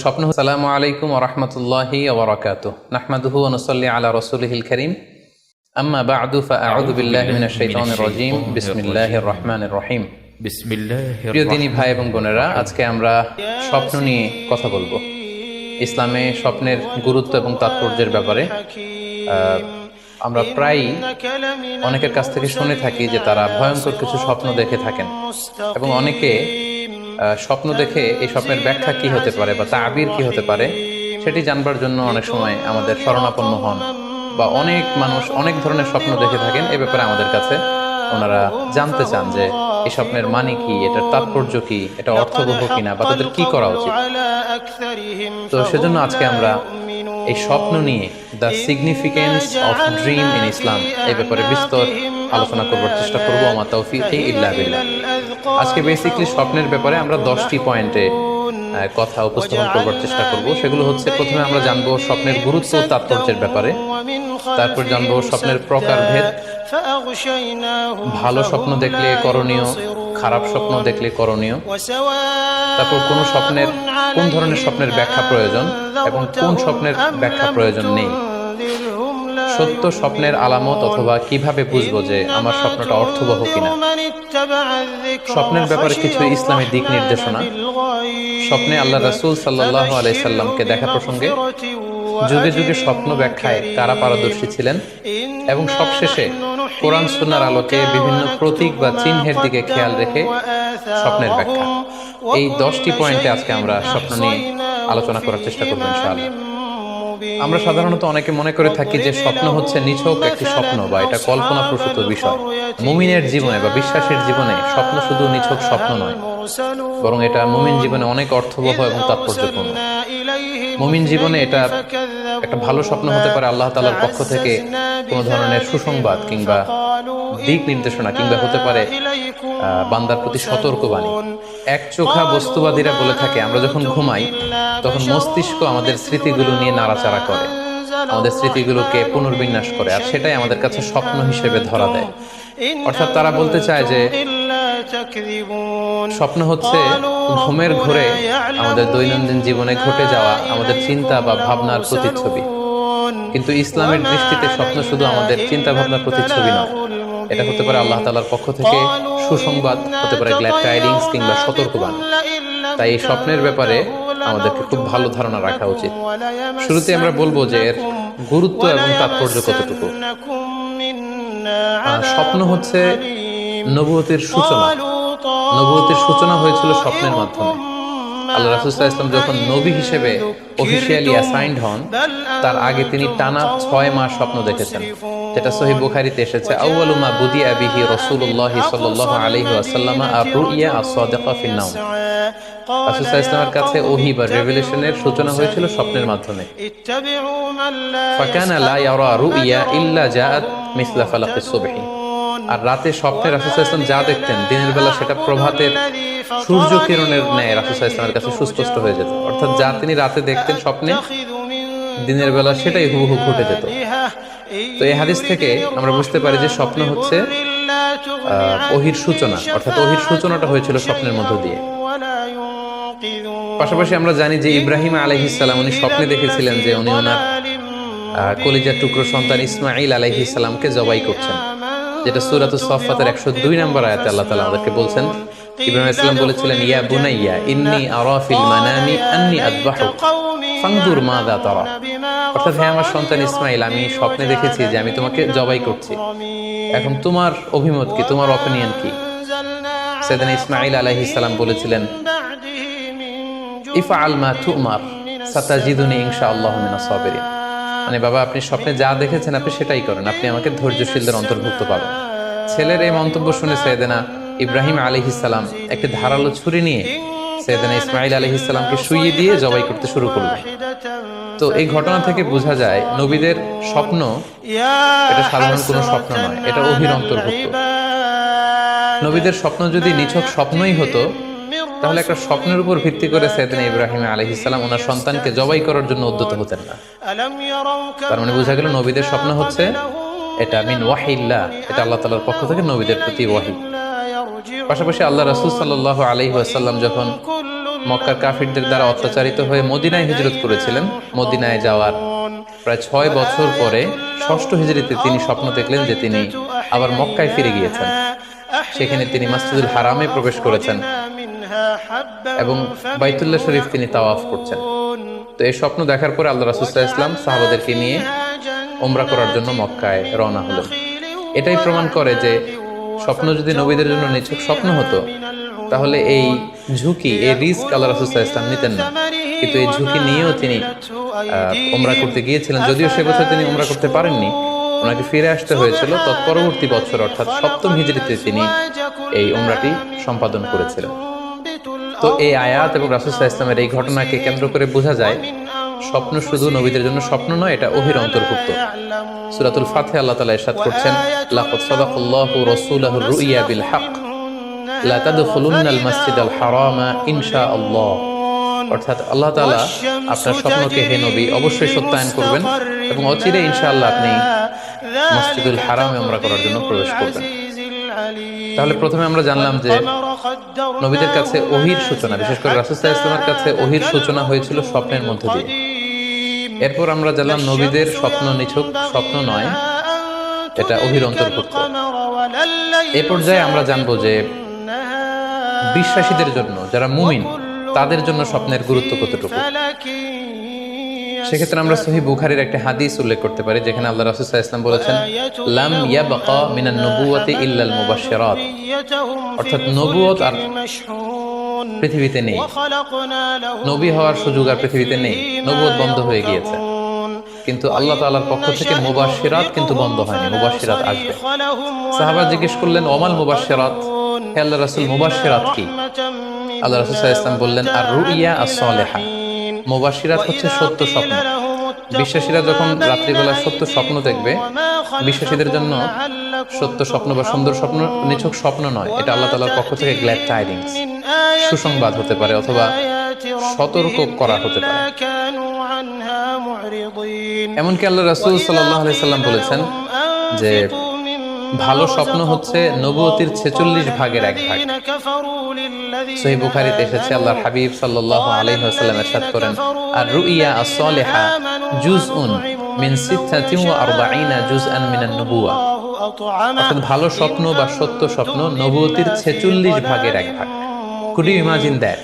স্বপ্ন। আসসালামু আলাইকুম ওয়া রাহমাতুল্লাহি ওয়া বারাকাতুহু। নাহমাদুহু ওয়া নুসাল্লি আলা রাসূলিহিল কারীম। আম্মা বা'দু ফাআউযু বিল্লাহি মিনাশ শাইতানির রাজীম। বিসমিল্লাহির রাহমানির রহিম। প্রিয় দিনী ভাই এবং বোনেরা, আজকে আমরা স্বপ্ন নিয়ে কথা বলবো। ইসলামে স্বপ্নের গুরুত্ব এবং তাৎপর্যের ব্যাপারে আমরা প্রায়ই অনেকের কাছ থেকে শুনে থাকি যে তারা ভয়ঙ্কর কিছু স্বপ্ন দেখে থাকেন, এবং অনেকে স্বপ্ন দেখে এই স্বপ্নের ব্যাখ্যা কি হতে পারে বা তাবির কি হতে পারে সেটি জানবার জন্য অনেক সময় আমাদের শরণাপন্ন হন, বা অনেক মানুষ অনেক ধরনের স্বপ্ন দেখে থাকেন। এ ব্যাপারে আমাদের কাছে ওনারা জানতে চান যে এই স্বপ্নের মানে কি, এটার তাৎপর্য কি, এটা অর্থবহ কিনা, বা তাদের কি করা উচিত। তো সেজন্য আজকে আমরা এই স্বপ্ন নিয়ে the significance of dream in Islam এই ব্যাপারে বিস্তর আলোচনা করবার চেষ্টা করবো। আমা তাওফীকি ইল্লা বিল্লাহ। আজকে বেসিক্যালি স্বপ্নের ব্যাপারে আমরা 10টি পয়েন্টে কথা উপস্থাপন করবার চেষ্টা করব। সেগুলো হচ্ছে, প্রথমে আমরা জানবো স্বপ্নের গুরুত্ব ও তাৎপর্যের ব্যাপারে, তারপর জানবো স্বপ্নের প্রকারভেদ, ভালো স্বপ্ন দেখলে করণীয়, খারাপ স্বপ্ন দেখলে করণীয়, তারপর কোন ধরনের স্বপ্নের ব্যাখ্যা প্রয়োজন এবং কোন স্বপ্নের ব্যাখ্যা প্রয়োজন নেই, সত্য স্বপ্নের আলামত অথবা কিভাবে বুঝবো যে আমার স্বপ্নটা অর্থবহ কিনা, স্বপ্নের ব্যাপারে কিছু ইসলামী দিক নির্দেশনা, স্বপ্নে আল্লাহ রাসূল সাল্লাল্লাহু আলাইহি সাল্লামকে দেখা প্রসঙ্গে, যুগে যুগে স্বপ্ন ব্যাখ্যায় কারা পারদর্শী ছিলেন, এবং সবশেষে কোরআন সুন্নাহর আলোকে বিভিন্ন প্রতীক বা চিহ্নের দিকে খেয়াল রেখে স্বপ্নের ব্যাখ্যা। এই 10টি পয়েন্টে আজকে আমরা স্বপ্ন নিয়ে আলোচনা করার চেষ্টা করব ইনশাআল্লাহ। আমরা সাধারণত অনেকে মনে করে থাকি যে স্বপ্ন হচ্ছে নিছক একটি স্বপ্ন বা এটা কল্পনা প্রসূত বিষয়। মুমিনের জীবনে বা বিশ্বাসের জীবনে স্বপ্ন শুধু নিছক স্বপ্ন নয়, বরং এটা মুমিন জীবনে অনেক অর্থবহ এবং তাৎপর্যপূর্ণ। মুমিন জীবনে এটা একটা ভালো স্বপ্ন হতে পারে আল্লাহ তাআলার পক্ষ থেকে কোনো ধরনের সুসংবাদ কিংবা দিক নির্দেশনা, কিংবা হতে পারে বান্দার প্রতি সতর্কবাণী। একচোখা বস্তুবাদীরা বলে থাকে আমরা যখন ঘুমাই তখন মস্তিষ্ক আমাদের স্মৃতিগুলো নিয়ে নাড়াচাড়া করে, আমাদের স্মৃতিগুলোকে পুনর্বিন্যাস করে, আর সেটাই আমাদের কাছে স্বপ্ন হিসেবে ধরা দেয়। অর্থাৎ তারা বলতে চায় যে স্বপ্ন হচ্ছে ঘুমের ঘোরে আমাদের দৈনন্দিন জীবনে ঘটে যাওয়া আমাদের চিন্তা বা ভাবনার প্রতিচ্ছবি। কিন্তু ইসলামের দৃষ্টিতে স্বপ্ন শুধু আমাদের চিন্তা ভাবনার প্রতিচ্ছবি নয়, এটা হতে পারে আল্লাহ তাআলার পক্ষ থেকে সুসংবাদ, হতে পারে গ্ল্যাড টাইডিংস কিংবা সতর্কবাণী। তাই এই স্বপ্নের ব্যাপারে আমাদেরকে খুব ভালো ধারণা রাখা উচিত। শুরুতে আমরা বলবো যে এর গুরুত্ব এবং তাৎপর্য কতটুকু। স্বপ্ন হচ্ছে নবুয়তের সূচনা। নবুয়তের সূচনা হয়েছিল স্বপ্নের মাধ্যমে। আল্লাহ রাসূল সাল্লাল্লাহু আলাইহি ওয়াসাল্লাম যখন নবী হিসেবে অফিশিয়ালি অ্যাসাইন্ড হন, তার আগে তিনি টানা 6 মাস স্বপ্ন দেখেছেন, যেটা সহিহ বুখারীতে এসেছে। আউয়ালু মা বুদিআ বিহি রাসূলুল্লাহ সাল্লাল্লাহু আলাইহি ওয়াসাল্লাম আর-রুইয়া আস-সাদিকা ফিন নাওম। রাসূল সাল্লাল্লাহু আলাইহি ওয়াসাল্লামের কাছে ওহী বা রেভেলেশনের সূচনা হয়েছিল স্বপ্নের মাধ্যমে। ফাকানা লা ইয়ারা রুইয়া ইল্লা জাআত মিসলা ফালাকিস সুবহি। আর রাতে স্বপ্নে রাসূল সাল্লাল্লাহু আলাইহি ওয়াসাল্লাম যা দেখতেন, দিনের বেলা সেটা প্রভাতের সূর্য কিরণের ন্যায় রাসূল সাল্লাল্লাহু আলাইহি ওয়াসাল্লামের কাছে সুস্পষ্ট হয়ে যেত। অর্থাৎ যা তিনি রাতে দেখতেন স্বপ্নে, দিনের বেলা সেটাই হুবহু ঘটে যেত। তো এই হাদিস থেকে আমরা বুঝতে পারি যে স্বপ্ন হচ্ছে ওহীর সূচনা, অর্থাৎ ওহীর সূচনাটা হয়েছিল স্বপ্নের মধ্য দিয়ে। পাশাপাশি আমরা জানি যে ইব্রাহিম আলাইহিস সালাম উনি স্বপ্নে দেখেছিলেন যে উনি ওনার কলিজার টুকরো সন্তান ইসমাঈল আলাইহিস সালামকে জবাই করছেন, যেটা সূরাতুস সাফফাতের 102 নম্বর আয়াতে আল্লাহ তাআলা আমাদেরকে বলছেন। ইব্রাহিম আলাইহিস সালাম বলেছিলেন, ইয়া বুনাইয়া ইন্নী আরা ফিল মানামি আন্নী আযবাহুক ফানজুর মাযা তারা। অর্থাৎ, হে আমার সন্তান ইসমাঈল, আমি স্বপ্নে দেখেছি যে আমি তোমাকে জবাই করছি, এখন তোমার অভিমত কি, তোমার অপিনিয়ন কি? সাইয়েদনা ইসমাঈল আলাইহিস সালাম বলেছিলেন, ইফআল মা তুমার সাতাজিদুনি ইনশাআল্লাহু মিনাস সাবিরিন। মানে বাবা, আপনি স্বপ্নে যা দেখেছেন আপনি সেটাই করেন, আপনি আমাকে ধৈর্যশীলদের অন্তর্ভুক্ত পাবেন। ছেলের এই মন্তব্য শুনে সাইয়েদনা ইব্রাহিম আলাইহিস সালাম একটি ধারালো ছুরি নিয়ে সাইয়েদনা ইসমাঈল আলাইহিস সালামকে শুইয়ে দিয়ে জবাই করতে শুরু করলেন। তো এই ঘটনা থেকে বোঝা যায় নবীদের স্বপ্ন এটা সাধারণ কোনো স্বপ্ন নয়, এটা ওহীর অন্তর্ভুক্ত। নবীদের স্বপ্ন যদি নিছক স্বপ্নই হতো, তাহলে একটা স্বপ্নের উপর ভিত্তি করে সাইয়েদনা ইব্রাহিম আলাইহিস সালাম ওনার সন্তানকে জবাই করার জন্য উদ্যত হতেন না। তার মানে বোঝা গেল নবীদের স্বপ্ন হচ্ছে এটা মিন ওয়াহিল্লাহ, এটা আল্লাহ তাআলার পক্ষ থেকে নবীদের প্রতি ওয়াহী। পাশাপাশি আল্লাহ রাসূল সাল্লাল্লাহু আলাইহি ওয়াসাল্লাম যখন মক্কার কাফিরদের দ্বারা অত্যাচারিত হয়ে মদিনায় হিজরত করেছিলেন। মদিনায় যাওয়ার প্রায় 6 বছর পরে 6ষ্ঠ হিজরিতে তিনি স্বপ্ন দেখলেন যে তিনি আবার মক্কায় ফিরে গিয়েছেন। সেখানে তিনি মসজিদুল হারামে প্রবেশ করেছেন এবং বাইতুল্লাহ শরীফ তিনি তাওয়াফ করছেন। তো এই স্বপ্ন দেখার পরে আল্লাহ রাসূল সাল্লাল্লাহু আলাইহি ওয়াসাল্লাম সাহাবাদেরকে নিয়ে উমরা করার জন্য মক্কায় রওনা হলেন। এটাই প্রমাণ করে যে স্বপ্ন যদি নবীদের জন্য নিছক স্বপ্ন হতো তাহলে এই ঝুঁকি, এই রিস্ক আল্লাহ রাসূল সাল্লাল্লাহু আলাইহি ওয়াসাল্লাম নিতেন না। কিন্তু এই ঝুঁকি নিয়েও তিনি উমরা করতে গিয়েছিলেন। যদিও সে বছর তিনি উমরা করতে পারেননি, ওনাকে ফিরে আসতে হয়েছিল তৎপরবর্তী বছর অর্থাৎ 7ম হিজরিতে তিনি এই উমরাটি সম্পাদন করেছিলেন। তো এই আয়াত এবং রাসূল সাল্লাল্লাহু আলাইহি ওয়াসাল্লামের এই ঘটনাকে কেন্দ্র করে বোঝা যায় স্বপ্ন শুধু নবীদের জন্য স্বপ্ন নয়, এটা ওহীর অন্তর্ভুক্ত। সূরাতুল ফাতিহা আল্লাহ তাআলা ইরশাদ করছেন, লাকাদ সাদাকাল্লাহু রাসূলাহু রুইয়া বিল হক লা তাদখুলুন্নাল মাসজিদাল হারামা ইনশাআল্লাহ। অর্থাৎ আল্লাহ তাআলা আপনার স্বপ্নকে হে নবী অবশ্যই সত্যায়ন করবেন এবং অচিরে ইনশাআল্লাহ আপনি মসজিদুল হারামে উমরা করার জন্য প্রবেশ করবেন। তাহলে প্রথমে আমরা জানলাম যে নবীদের কাছে ওহীর সূচনা, বিশেষ করে রাসূল সাল্লাল্লাহু আলাইহি ওয়াসাল্লামের কাছে ওহীর সূচনা হয়েছিল স্বপ্নের মধ্য দিয়ে। এরপর আমরা জানলাম নবীদের স্বপ্ন নিছক স্বপ্ন নয়, এটা ওহীর অন্তর্ভুক্ত। এই পর্যায়ে আমরা জানবো যে বিশ্বাসীদের জন্য, যারা মুমিন, তাদের জন্য স্বপ্নের গুরুত্ব কতটুকু। সেক্ষেত্রে আমরা সহিহ বুখারীর একটা হাদিস উল্লেখ করতে পারি, যেখানে আল্লাহ রাসূল সাল্লাল্লাহু আলাইহি ওয়াসাল্লাম বলেছেন, লাম ইয়াবকা মিনান নবুওয়াতি ইল্লাল মুবাশশিরাত। অর্থাৎ নবুয়ত আর পৃথিবীতে নেই, নবী হওয়ার সুযোগ আর পৃথিবীতে নেই, নবুয়ত বন্ধ হয়ে গিয়েছে। কিন্তু আল্লাহ তাআলার পক্ষ থেকে মুবাশশিরাত কিন্তু বন্ধ হয়নি, মুবাশশিরাত আসবে। সাহাবা জিজ্ঞেস করলেন, ওমাল মুবাশশিরাত, হে আল্লাহর রাসূল মুবাশশিরাত কি? আল্লাহ রাসূল সাল্লাল্লাহু আলাইহি ওয়াসাল্লাম বললেন, আর রুইয়া আস-সালিহা। মুবাশশিরাত হচ্ছে সত্য স্বপ্ন। বিশ্বাসীরা যখন রাত্রিবেলা সত্য স্বপ্ন দেখবে, বিশ্বাসীদের জন্য সত্য স্বপ্ন বা সুন্দর স্বপ্ন নিছক স্বপ্ন নয়, এটা আল্লাহ তাআলার পক্ষ থেকে গ্ল্যাড টাইডিংস, সুসংবাদ হতে পারে অথবা সতর্ক করা হতে পারে। এমনকি আল্লাহ রাসূল সাল্লাল্লাহু আলাইহি সাল্লাম বলেছেন যে ভালো স্বপ্ন হচ্ছে নবুয়তির 46 ভাগের 1 ভাগ। সহিহ বুখারীতে এসেছে, আল্লাহর হাবিব সাল্লাল্লাহু আলাইহি ওয়াসাল্লাম ইরশাদ করেন, আর রুইয়া আস-সালিহা জুজউন মিন 46 জুজআন মিনান নবুওয়া। অর্থাৎ ভালো স্বপ্ন বা সত্য স্বপ্ন নবুয়তির 46 ভাগের 1 ভাগ। Could you imagine that?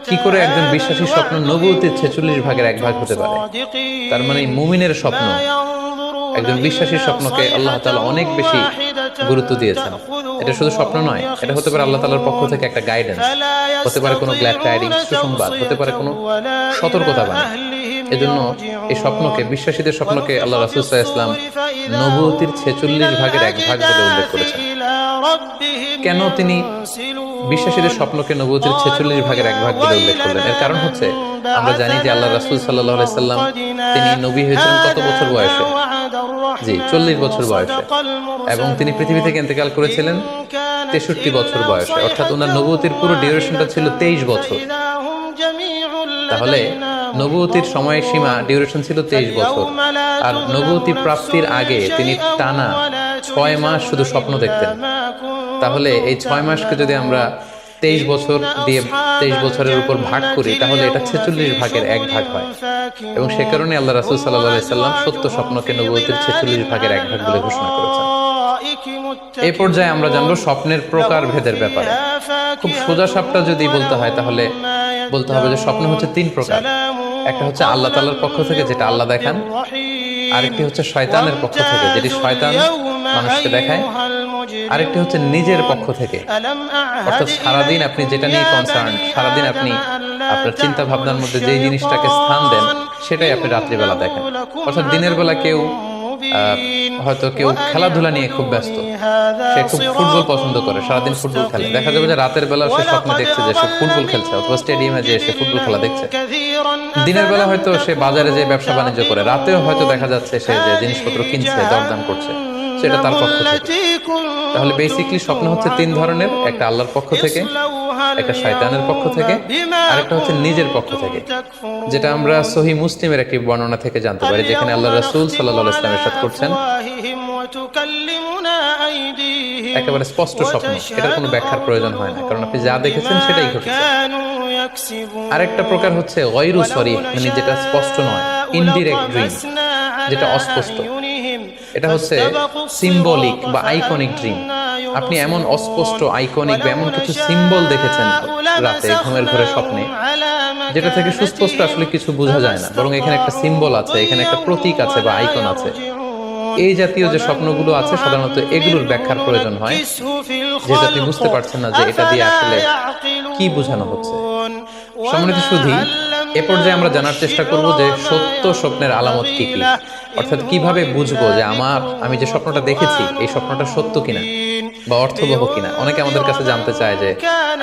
কি করে একজন বিশ্বাসীর স্বপ্ন নবুয়তির 46 ভাগের 1 ভাগ হতে পারে? তার মানে মুমিনের স্বপ্ন, একজন বিশ্বাসীর স্বপ্নকে আল্লাহ তাআলা অনেক বেশি গুরুত্ব দিয়েছেন। এটা শুধু স্বপ্ন নয়, এটা হতে পারে আল্লাহ তাআলার পক্ষ থেকে একটা গাইডেন্স, হতে পারে কোনো গ্ল্যাড টাইডিংস, সুসংবাদ, হতে পারে কোনো সতর্কতা বাণী। এজন্য এই স্বপ্নকে, বিশ্বাসীদের স্বপ্নকে আল্লাহ রাসূল সাল্লাল্লাহু আলাইহি ওয়াসাল্লাম নবুয়তির 46 ভাগের 1 ভাগ বলে উল্লেখ করেছেন। কেন তিনি বিশ্বাসীদের স্বপ্নকে নবুয়তির 46 ভাগের 1 ভাগ বলে উল্লেখ করলেন? এর কারণ হচ্ছে আমরা জানি যে আল্লাহ রাসূল সাল্লাল্লাহু আলাইহি ওয়াসাল্লাম তিনি নবী হয়েছিলেন কত বছর বয়সে? জি, 40 বছর বয়সে। এবং তিনি পৃথিবী থেকে ইন্তেকাল করেছিলেন 63 বছর বয়সে। অর্থাৎ ওনার নবুয়তির পুরো ডিউরেশনটা ছিল 23 বছর। তাহলে নবুয়তির সময়সীমা ডিউরেশন ছিল 23 বছর। আর নবুয়তি প্রাপ্তির আগে তিনি টানা 6 মাস শুধু স্বপ্ন দেখতেন। তাহলে এই 6 মাসকে যদি আমরা 23 বছর দিয়ে 23 বছরের উপর ভাগ করি, তাহলে এটা 46 ভাগের 1 ভাগ হয়। এবং সে কারণে আল্লাহ রাসূল সাল্লাল্লাহু আলাইহি সাল্লাম সত্য স্বপ্নকে নবুয়তির 46 ভাগের 1 ভাগ বলে ঘোষণা করেছেন। এই পর্যায়ে আমরা জানবো স্বপ্নের প্রকার ভেদের ব্যাপারে। খুব সোজা সাপটা যদি বলতে হয়, তাহলে বলতে হবে যে স্বপ্ন হচ্ছে 3 প্রকার। একটা হচ্ছে আল্লাহ তাআলার পক্ষ থেকে, যেটা আল্লাহ দেখান। আরেকটি হচ্ছে শয়তানের পক্ষ থেকে, যেটি শয়তান মানুষকে দেখায়। আরেকটি হচ্ছে নিজের পক্ষ থেকে, অর্থাৎ সারাদিন আপনি যেটা নিয়ে কনসার্ন, সারাদিন আপনি আপনার চিন্তা ভাবনার মধ্যে যে জিনিসটাকে স্থান দেন, সেটাই আপনি রাত্রিবেলা দেখেন। অর্থাৎ দিনের বেলা হয়তো কেউ খেলাধুলা নিয়ে খুব ব্যস্ত, সে খুব ফুটবল পছন্দ করে, সারাদিন ফুটবল খেলে। দেখা যাবে যে রাতের বেলা সে স্বপ্নে দেখছে যে সে ফুটবল খেলছে অথবা স্টেডিয়ামে যে সে ফুটবল খেলা দেখছে। দিনের বেলা হয়তো সে বাজারে যে ব্যবসা বাণিজ্য করে, রাতেও হয়তো দেখা যাচ্ছে সে যে জিনিসপত্র কিনছে, দরদাম করছে, সেটা তার পক্ষ থেকে। তাহলে বেসিক্যালি স্বপ্ন হচ্ছে 3 ধরনের। একটা আল্লাহর পক্ষ থেকে, একটা শয়তানের পক্ষ থেকে আর একটা হচ্ছে নিজের পক্ষ থেকে, যেটা আমরা সহিহ মুসলিমের একটি বর্ণনা থেকে জানতে পারি, যেখানে আল্লাহ রাসূল সাল্লাল্লাহু আলাইহি ওয়াসাল্লাম ইরশাদ করছেন, একেবারে স্পষ্ট স্বপ্ন, এটার কোনো ব্যাখ্যার প্রয়োজন হয় না, কারণ আপনি যা দেখেছেন সেটাই ঘটেছে। আরেকটা প্রকার হচ্ছে গায়রু সরিহ, মানে যেটা স্পষ্ট নয়, ইনডিরেক্ট ড্রিম, যেটা অস্পষ্ট। এটা হচ্ছে সিম্বলিক বা আইকনিক ড্রিম। আপনি এমন অস্পষ্ট আইকনিক বা এমন কিছু সিম্বল দেখেছেন রাতে ঘুমের ঘরে স্বপ্নে, যেটা থেকে সুস্পষ্ট আসলে কিছু বোঝা যায় না, বরং এখানে একটা সিম্বল আছে, এখানে একটা প্রতীক আছে বা আইকন আছে। এই জাতীয় যে স্বপ্নগুলো আছে সাধারণত এগুলোর ব্যাখ্যার প্রয়োজন হয়, যেটা আপনি বুঝতে পারছেন না যে এটা দিয়ে আসলে কি বোঝানো হচ্ছে। সম্মানিত সুধী, এ পর্যায়ে আমরা জানার চেষ্টা করব যে সত্য স্বপ্নের আলামত কি কি, অর্থাৎ কিভাবে বুঝবো যে আমি যে স্বপ্নটা দেখেছি এই স্বপ্নটা সত্য কিনা বা অর্থবহ কিনা। অনেকে আমাদের কাছে জানতে চায় যে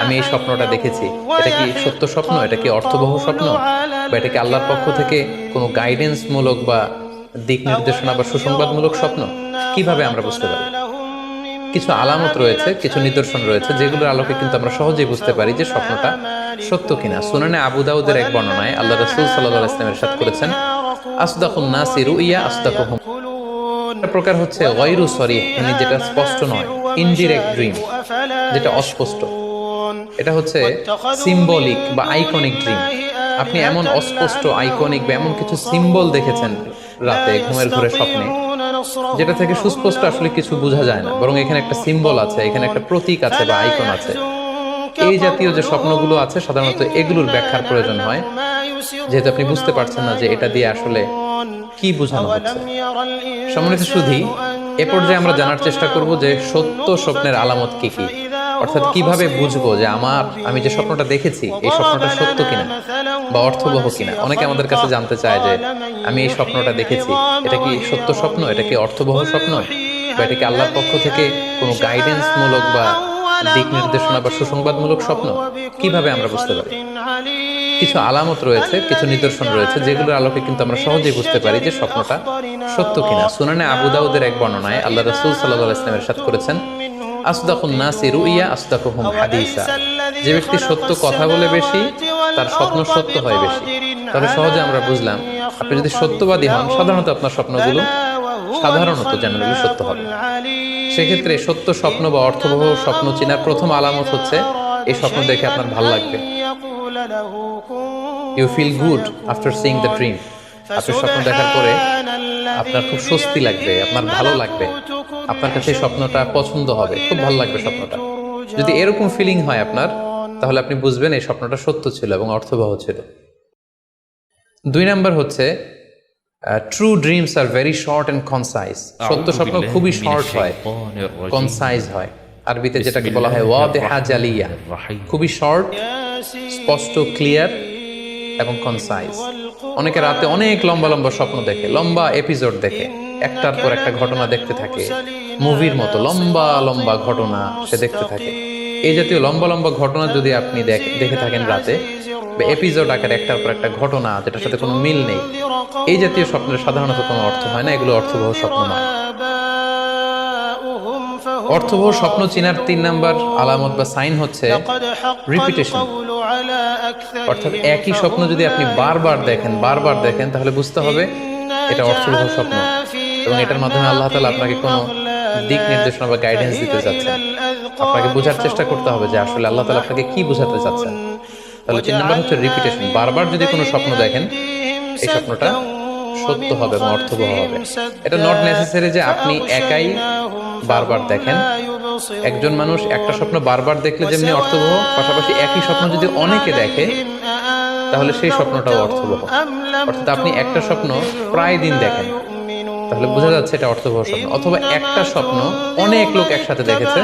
আমি এই স্বপ্নটা দেখেছি, এটা কি সত্য স্বপ্ন, এটা কি অর্থবহ স্বপ্ন, বা এটা কি আল্লাহর পক্ষ থেকে কোনো গাইডেন্স মূলক বা দিক নির্দেশনা বা সুসংবাদমূলক স্বপ্ন, কিভাবে আমরা বুঝতে পারি? কিছু আলামত রয়েছে, কিছু নিদর্শন রয়েছে, যেগুলোর আলোকে কিন্তু আমরা সহজেই বুঝতে পারি যে স্বপ্নটা সত্য কিনা। সুনানে আবু দাউদের এক বর্ণনায় আল্লাহ রাসূল সাল্লাল্লাহু আলাইহি ওয়াসাল্লাম ইরশাদ করেছেন, আসদাকুন নাসি রুইয়া আসদাকুহুম। প্রকার হচ্ছে গায়রু সরিহ, মানে যেটা স্পষ্ট নয়, ইনডিরেক্ট ড্রিম, যেটা অস্পষ্ট। এটা হচ্ছে সিম্বলিক বা আইকনিক ড্রিম। আপনি এমন অস্পষ্ট আইকনিক বা এমন কিছু সিম্বল দেখেছেন রাতে ঘুমের ঘরে স্বপ্নে, যেটা থেকে সুস্পষ্ট আসলে কিছু বোঝা যায় না, বরং এখানে একটা সিম্বল আছে, এখানে একটা প্রতীক আছে বা আইকন আছে। এই জাতীয় যে স্বপ্নগুলো আছে সাধারণত এগুলোর ব্যাখ্যার প্রয়োজন হয়, যেহেতু আপনি বুঝতে পারছেন না যে এটা দিয়ে আসলে কি বোঝানো হচ্ছে। সম্মানিত সুধী, এ পর্যায়ে আমরা জানার চেষ্টা করব যে সত্য স্বপ্নের আলামত কি কি, অর্থাৎ কিভাবে বুঝবো যে আমি যে স্বপ্নটা দেখেছি এই স্বপ্নটা সত্য কিনা বা অর্থবহ কিনা। অনেকে আমাদের কাছে জানতে চায় যে আমি এই স্বপ্নটা দেখেছি, এটা কি সত্য স্বপ্ন, এটা কি অর্থবহ স্বপ্ন, বা এটা কি আল্লাহর পক্ষ থেকে কোনো গাইডেন্স মূলক বা দিক নির্দেশনা বা সুসংবাদমূলক স্বপ্ন, কিভাবে আমরা বুঝতে পারি? কিছু আলামত রয়েছে, কিছু নিদর্শন রয়েছে, যেগুলোর আলোকে কিন্তু আমরা সহজেই বুঝতে পারি যে স্বপ্নটা সত্য কিনা। সুনানে আবু দাউদের এক বর্ণনায় আল্লাহ রাসূল সাল্লাল্লাহু আলাইহি ওয়াসাল্লাম ইরশাদ করেছেন, আসদাকুন নাসি রুইয়া আসদাকুহুম হাদিসা। যে ব্যক্তি সত্য কথা বলে বেশি, তার স্বপ্ন সত্য হয় বেশি। তাহলে সহজে আমরা বুঝলাম, আপনি যদি সত্যবাদী হন, সাধারণত আপনার স্বপ্নগুলো জেনারেলি সত্য হবে। সেক্ষেত্রে সত্য স্বপ্ন বা অর্থবহ স্বপ্ন চেনার প্রথম আলামত হচ্ছে এই স্বপ্ন দেখে আপনার ভালো লাগবে। You feel good after seeing the dream. আপনি স্বপ্ন দেখার পরে আপনার খুব স্বস্তি লাগবে, আপনার ভালো লাগবে, আপনার কাছে স্বপ্নটা পছন্দ হবে, খুব ভালো লাগবে স্বপ্নটা। যদি এরকম ফিলিং হয় আপনার, তাহলে আপনি বুঝবেন এই স্বপ্নটা সত্য ছিল এবং অর্থবহ ছিল। 2 নাম্বার হচ্ছে ট্রু ড্রিমস আর ভেরি শর্ট এন্ড কনসাইজ। সত্য স্বপ্ন খুবই শর্ট হয়, কনসাইজ হয়। আরবিতে যেটাকে বলা হয় ওয়াদিহা জালিয়া, খুবই শর্ট, স্পষ্ট, ক্লিয়ার এবং কনসাইজ। অনেকে রাতে অনেক লম্বা লম্বা স্বপ্ন দেখে, লম্বা এপিসোড দেখে, একটার পর একটা ঘটনা দেখতে থাকে, মুভির মতো লম্বা লম্বা ঘটনা সে দেখতে থাকে। এই জাতীয় লম্বা লম্বা ঘটনা যদি আপনি দেখে থাকেন রাতে, বা এপিসোড আকারে একটার পর একটা ঘটনা যেটার সাথে কোনো মিল নেই, এই জাতীয় স্বপ্নের সাধারণত কোনো অর্থ হয় না, এগুলো অর্থবহ স্বপ্ন নয়। অর্থবহ স্বপ্ন চেনার 3 নাম্বার আলামত বা সাইন হচ্ছে রিপিটেশন। অর্থাৎ একই স্বপ্ন যদি আপনি বারবার দেখেন তাহলে বুঝতে হবে এটা অর্থবহ স্বপ্ন, এবং এটার মাধ্যমে আল্লাহ তাআলা আপনাকে কোনো দিক নির্দেশনা বা গাইডেন্স দিতে যাচ্ছেন। আপনাকে বোঝার চেষ্টা করতে হবে যে আসলে আল্লাহ তাআলা আপনাকে কি বোঝাতে চাচ্ছেন। তাহলে 3 নাম্বার হচ্ছে রিপিটেশন। বারবার যদি কোনো স্বপ্ন দেখেন, এই স্বপ্নটা সত্য হবে এবং অর্থবহ হবে। এটা নট নেসেসারি যে আপনি একাই বারবার দেখেন। একজন মানুষ একটা স্বপ্ন বারবার দেখলে যেমনি অর্থবহ, পাশাপাশি একই স্বপ্ন যদি অনেকে দেখে তাহলে সেই স্বপ্নটাও অর্থবহ। অর্থাৎ আপনি একটা স্বপ্ন প্রায় দিন দেখেন, তাহলে বোঝা যাচ্ছে এটা অর্থবহ স্বপ্ন। অথবা একটা স্বপ্ন অনেক লোক একসাথে দেখেছে,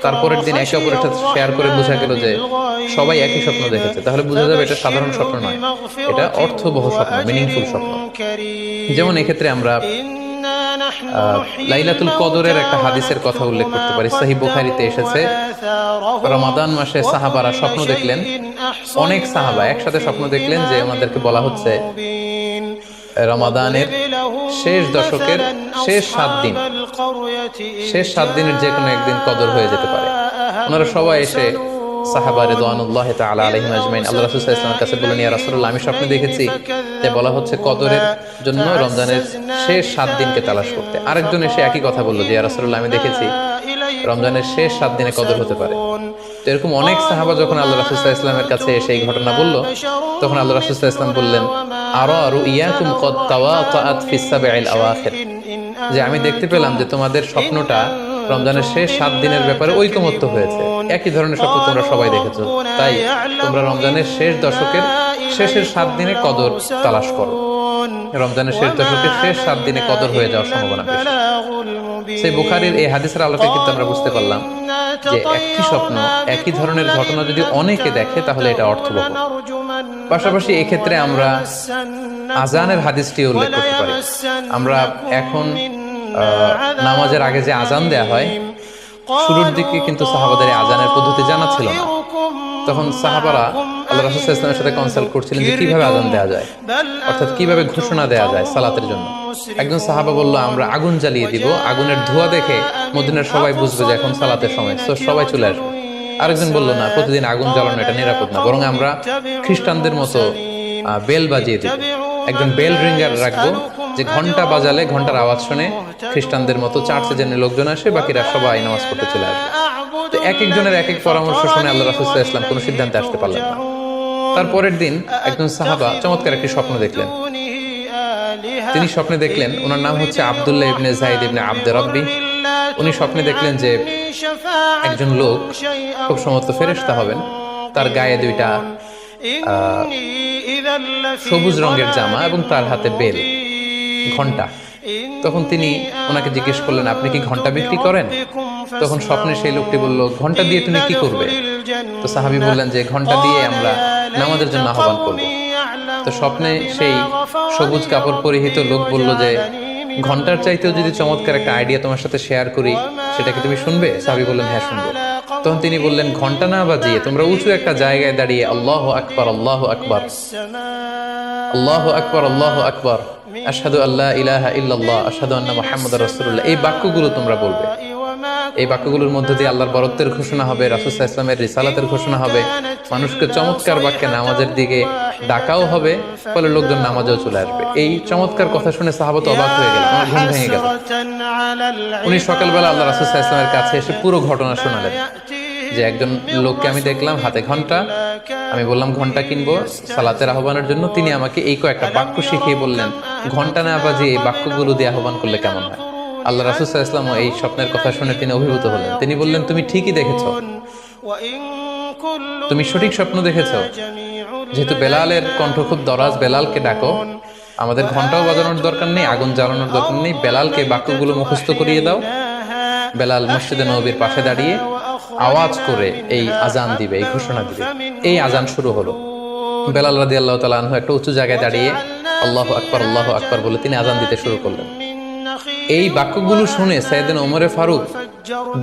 তারপরের দিন একে অপরের সাথে শেয়ার করে বোঝা গেল যে সবাই একই স্বপ্ন দেখেছে, তাহলে বোঝা যাবে এটা সাধারণ স্বপ্ন নয়, এটা অর্থবহ স্বপ্ন, মিনিংফুল স্বপ্ন। যেমন এক্ষেত্রে আমরা লাইলাতুল কদরের একটা হাদিসের কথা উল্লেখ করতে পারি। সহিহ বুখারীতে এসেছে, রমাদান মাসে সাহাবারা স্বপ্ন দেখলেন, অনেক সাহাবা একসাথে স্বপ্ন দেখলেন যে ওনাদেরকে বলা হচ্ছে রমাদানের শেষ দশকের শেষ 7 দিনের যে কোনো একদিন কদর হয়ে যেতে পারে। ওনারা সবাই এসে সাহাবা রিদওয়ানুল্লাহি তাআলা আলাইহিম আজমাইন আল্লাহ রাসূল সাল্লাল্লাহু আলাইহি ওয়াসাল্লামের কাছে বললেন, ইয়া রাসূলুল্লাহ, আমি স্বপ্নে দেখেছি যে বলা হচ্ছে কদরের জন্য রমজানের শেষ 7 দিনকে তালাশ করতে। আরেকজন এসে একই কথা বলল যে, ইয়া রাসূলুল্লাহ, আমি দেখেছি রমজানের শেষ 7 দিনে কদর হতে পারে। তো এরকম অনেক সাহাবা যখন আল্লাহ রাসূল সাল্লাল্লাহু আলাইহি ওয়াসাল্লামের কাছে এসে এই ঘটনা বলল, তখন আল্লাহ রাসূল সাল্লাল্লাহু আলাইহি ওয়াসাল্লাম বললেন, আরা রুইয়াকুম কদ তাওয়াতাআত ফিস সাবঈল আওয়াখির, যে আমি দেখতে পেলাম যে তোমাদের স্বপ্নটা রমজানের শেষ 7 দিনের ব্যাপারে ঐকমত্য হয়েছে। একই ধরনের স্বপ্ন তোমরা সবাই দেখেছো, তাই তোমরা রমজানের শেষ দশকের শেষের 7 দিনে কদর তালাশ করো। রমজানের শেষ দশকের শেষ 7 দিনে কদর হয়ে যাওয়ার সম্ভাবনা বেশি। সেই বুখারীর এই হাদিসের আলোকে কিন্তু আমরা বুঝতে পারলাম যে একই স্বপ্ন, একই ধরনের ঘটনা যদি অনেকে দেখে তাহলে এটা অর্থবহ। পাশাপাশি এক্ষেত্রে আমরা আজানের হাদিসটি উল্লেখ করতে পারি। আমরা এখন নামাজের আগে যে আজান দেয়া হয়, শুরুর দিকে কিন্তু সাহাবাদের আজানের পদ্ধতি জানা ছিল না। তখন সাহাবারা আল্লাহ রাসূল সাল্লাল্লাহু আলাইহি ওয়াসাল্লামের সাথে কনসাল্ট করছিলেন যে কিভাবে আজান দেওয়া যায়, অর্থাৎ কিভাবে ঘোষণা দেওয়া যায় সালাতের জন্য। একজন সাহাবা বলল, আমরা আগুন জ্বালিয়ে দিব, আগুনের ধোঁয়া দেখে মদিনার সবাই বুঝবে যে এখন সালাতের সময়, তো সবাই চলে আসবে। আরেকজন বলল, না, প্রতিদিন আগুন জ্বালানো এটা নিরাপদ না, বরং আমরা খ্রিস্টানদের মতো বেল বাজিয়ে দিব, একজন বেল রিঙ্গার রাখবো, যে ঘন্টা বাজালে ঘন্টার আওয়াজ শুনে খ্রিস্টানদের মতো চার্চে যেন লোকজন আসে, বাকিরা সবাই নামাজ পড়তে চলে আসবে। তো এক একজনের এক এক পরামর্শ শুনে আল্লাহ রাসূল সাল্লাল্লাহু আলাইহি ওয়াসাল্লাম কোনো সিদ্ধান্তে আসতে পারলেন না। তারপরের দিন একজন সাহাবা চমৎকার একটি স্বপ্ন দেখলেন। তিনি স্বপ্নে দেখলেন, ওনার নাম হচ্ছে আব্দুল্লাহ ইবনে যায়েদ ইবনে আব্দ রাব্বি। উনি স্বপ্নে দেখলেন যে একজন লোক, খুব সম্ভবত ফেরেশতা হবেন, তার গায়ে 2টা সবুজ রঙের জামা এবং তার হাতে বেল, ঘন্টা। তখন তিনি ওনাকে জিজ্ঞেস করলেন, আপনি কি ঘন্টা বিক্রি করেন? তখন স্বপ্নে সেই লোকটি বলল, ঘন্টা দিয়ে তুমি কি করবে? তো সাহাবী বললেন যে ঘন্টা দিয়ে আমরা নামাজের জন্য আহ্বান করব। তো স্বপ্নে সেই সবুজ কাপড় পরিহিত লোক বলল যে ঘন্টার চাইতেও যদি চমৎকার একটা আইডিয়া তোমার সাথে শেয়ার করি, সেটা কি তুমি শুনবে? সাহাবী বললেন, হ্যাঁ, শুনবো। তখন তিনি বললেন, ঘন্টা না বাজিয়ে তোমরা উঁচু একটা জায়গায় দাঁড়িয়ে আল্লাহু আকবার, আল্লাহু আকবার, আল্লাহু আকবার, আল্লাহু আকবার, আশহাদু আল্লা ইলাহা ইল্লাল্লাহ, আশহাদু আন্না মুহাম্মাদুর রাসূলুল্লাহ, এই বাক্যগুলো তোমরা বলবে। এই বাক্যগুলোর মধ্যে দিয়ে আল্লাহর বরত্বের ঘোষণা হবে, রাসূল সাল্লাল্লাহু আলাইহি ওয়াসাল্লামের রিসালাতের ঘোষণা হবে, মানুষকে চমৎকার বাক্যে নামাজের দিকে ডাকাও হবে, ফলে লোকজন নামাজেও চলে আসবে। এই চমৎকার কথা শুনে সাহাবা তো অবাক হয়ে গেল, ওনার ঘুম ভেঙে গেল। উনি সকালবেলা আল্লাহ রাসূল সাল্লাল্লাহু আলাইহি ওয়াসাল্লামের কাছে এসে পুরো ঘটনা শোনালেন যে একজন লোককে আমি দেখলাম হাতে ঘন্টা, আমি বললাম ঘন্টা কিনবো সালাতের আহ্বানের জন্য, তিনি আমাকে এই কয়েকটা বাক্য শিখিয়ে বললেন ঘন্টা না বাজিয়ে এই বাক্যগুলো দিয়ে আহ্বান করলে কেমন হয়। আল্লাহ রাসূল সাল্লাল্লাহু আলাইহি ওয়াসাল্লাম এই স্বপ্নের কথা শুনে তিনি অভিভূত হলেন। তিনি বললেন, তুমি ঠিকই দেখেছো, তুমি সঠিক স্বপ্ন দেখেছো। যেহেতু বেলালের কণ্ঠ খুব দরাজ, বেলালকে ডাকো, আমাদের ঘন্টাও বাজানোর দরকার নেই, আগুন জ্বালানোর দরকার নেই, বেলালকে বাক্যগুলো মুখস্থ করিয়ে দাও। বেলাল মসজিদে নববীর পাশে দাঁড়িয়ে আওয়াজ করে এই আজান দিবে, এই ঘোষণা দিবে। এই আজান শুরু হলো। বেলাল রাদিয়াল্লাহু তাআলা আনহু একটা উঁচু জায়গায় দাঁড়িয়ে আল্লাহু আকবার, আল্লাহু আকবার বলে তিনি আজান দিতে শুরু করলেন। এই বাক্যগুলো শুনে সাইয়েদনা ওমরে ফারুক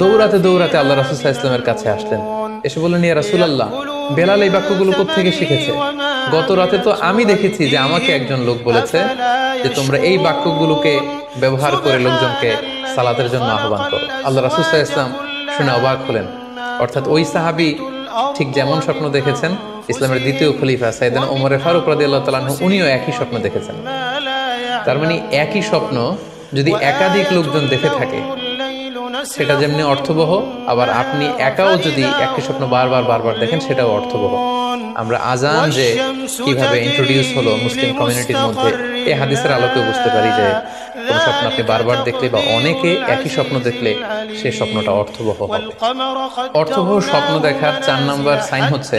দৌড়াতে দৌড়াতে আল্লাহ রাসূল সাল্লাল্লাহু আলাইহি ওয়াসাল্লামের কাছে আসলেন। এসে বললেন, ইয়া রাসূলুল্লাহ, বেলাল এই বাক্যগুলো কোত্থেকে শিখেছে? গত রাতে তো আমি দেখেছি যে আমাকে একজন লোক বলেছে যে তোমরা এই বাক্যগুলোকে ব্যবহার করে লোকজনকে সালাতের জন্য আহ্বান করো। আল্লাহ রাসূল সাল্লাল্লাহু আলাইহি ওয়াসাল্লাম শুনে অবাক হলেন। অর্থাৎ ওই সাহাবী ঠিক যেমন স্বপ্ন দেখেছেন, ইসলামের দ্বিতীয় খলিফা সাইয়েদনা ওমর ফারুক রাদিয়াল্লাহু তাআলা আনহু উনিও একই স্বপ্ন দেখেছেন। তার মানে একই স্বপ্ন যদি একাধিক লোকজন দেখে থাকে, সেটা যেমনি অর্থবহ, আবার আপনি একাও যদি একই স্বপ্ন বারবার বারবার দেখেন, সেটাও অর্থবহ। আমরা আজান যে কিভাবে ইন্ট্রোডিউস হলো মুসলিম কমিউনিটির মধ্যে, এই হাদিসের আলোকে বুঝতে পারি যে কোন স্বপ্ন আপনি বারবার দেখলে বা অনেকে একই স্বপ্ন দেখলে সেই স্বপ্নটা অর্থবহ হবে। অর্থবহ স্বপ্ন দেখার 4 নম্বর সাইন হচ্ছে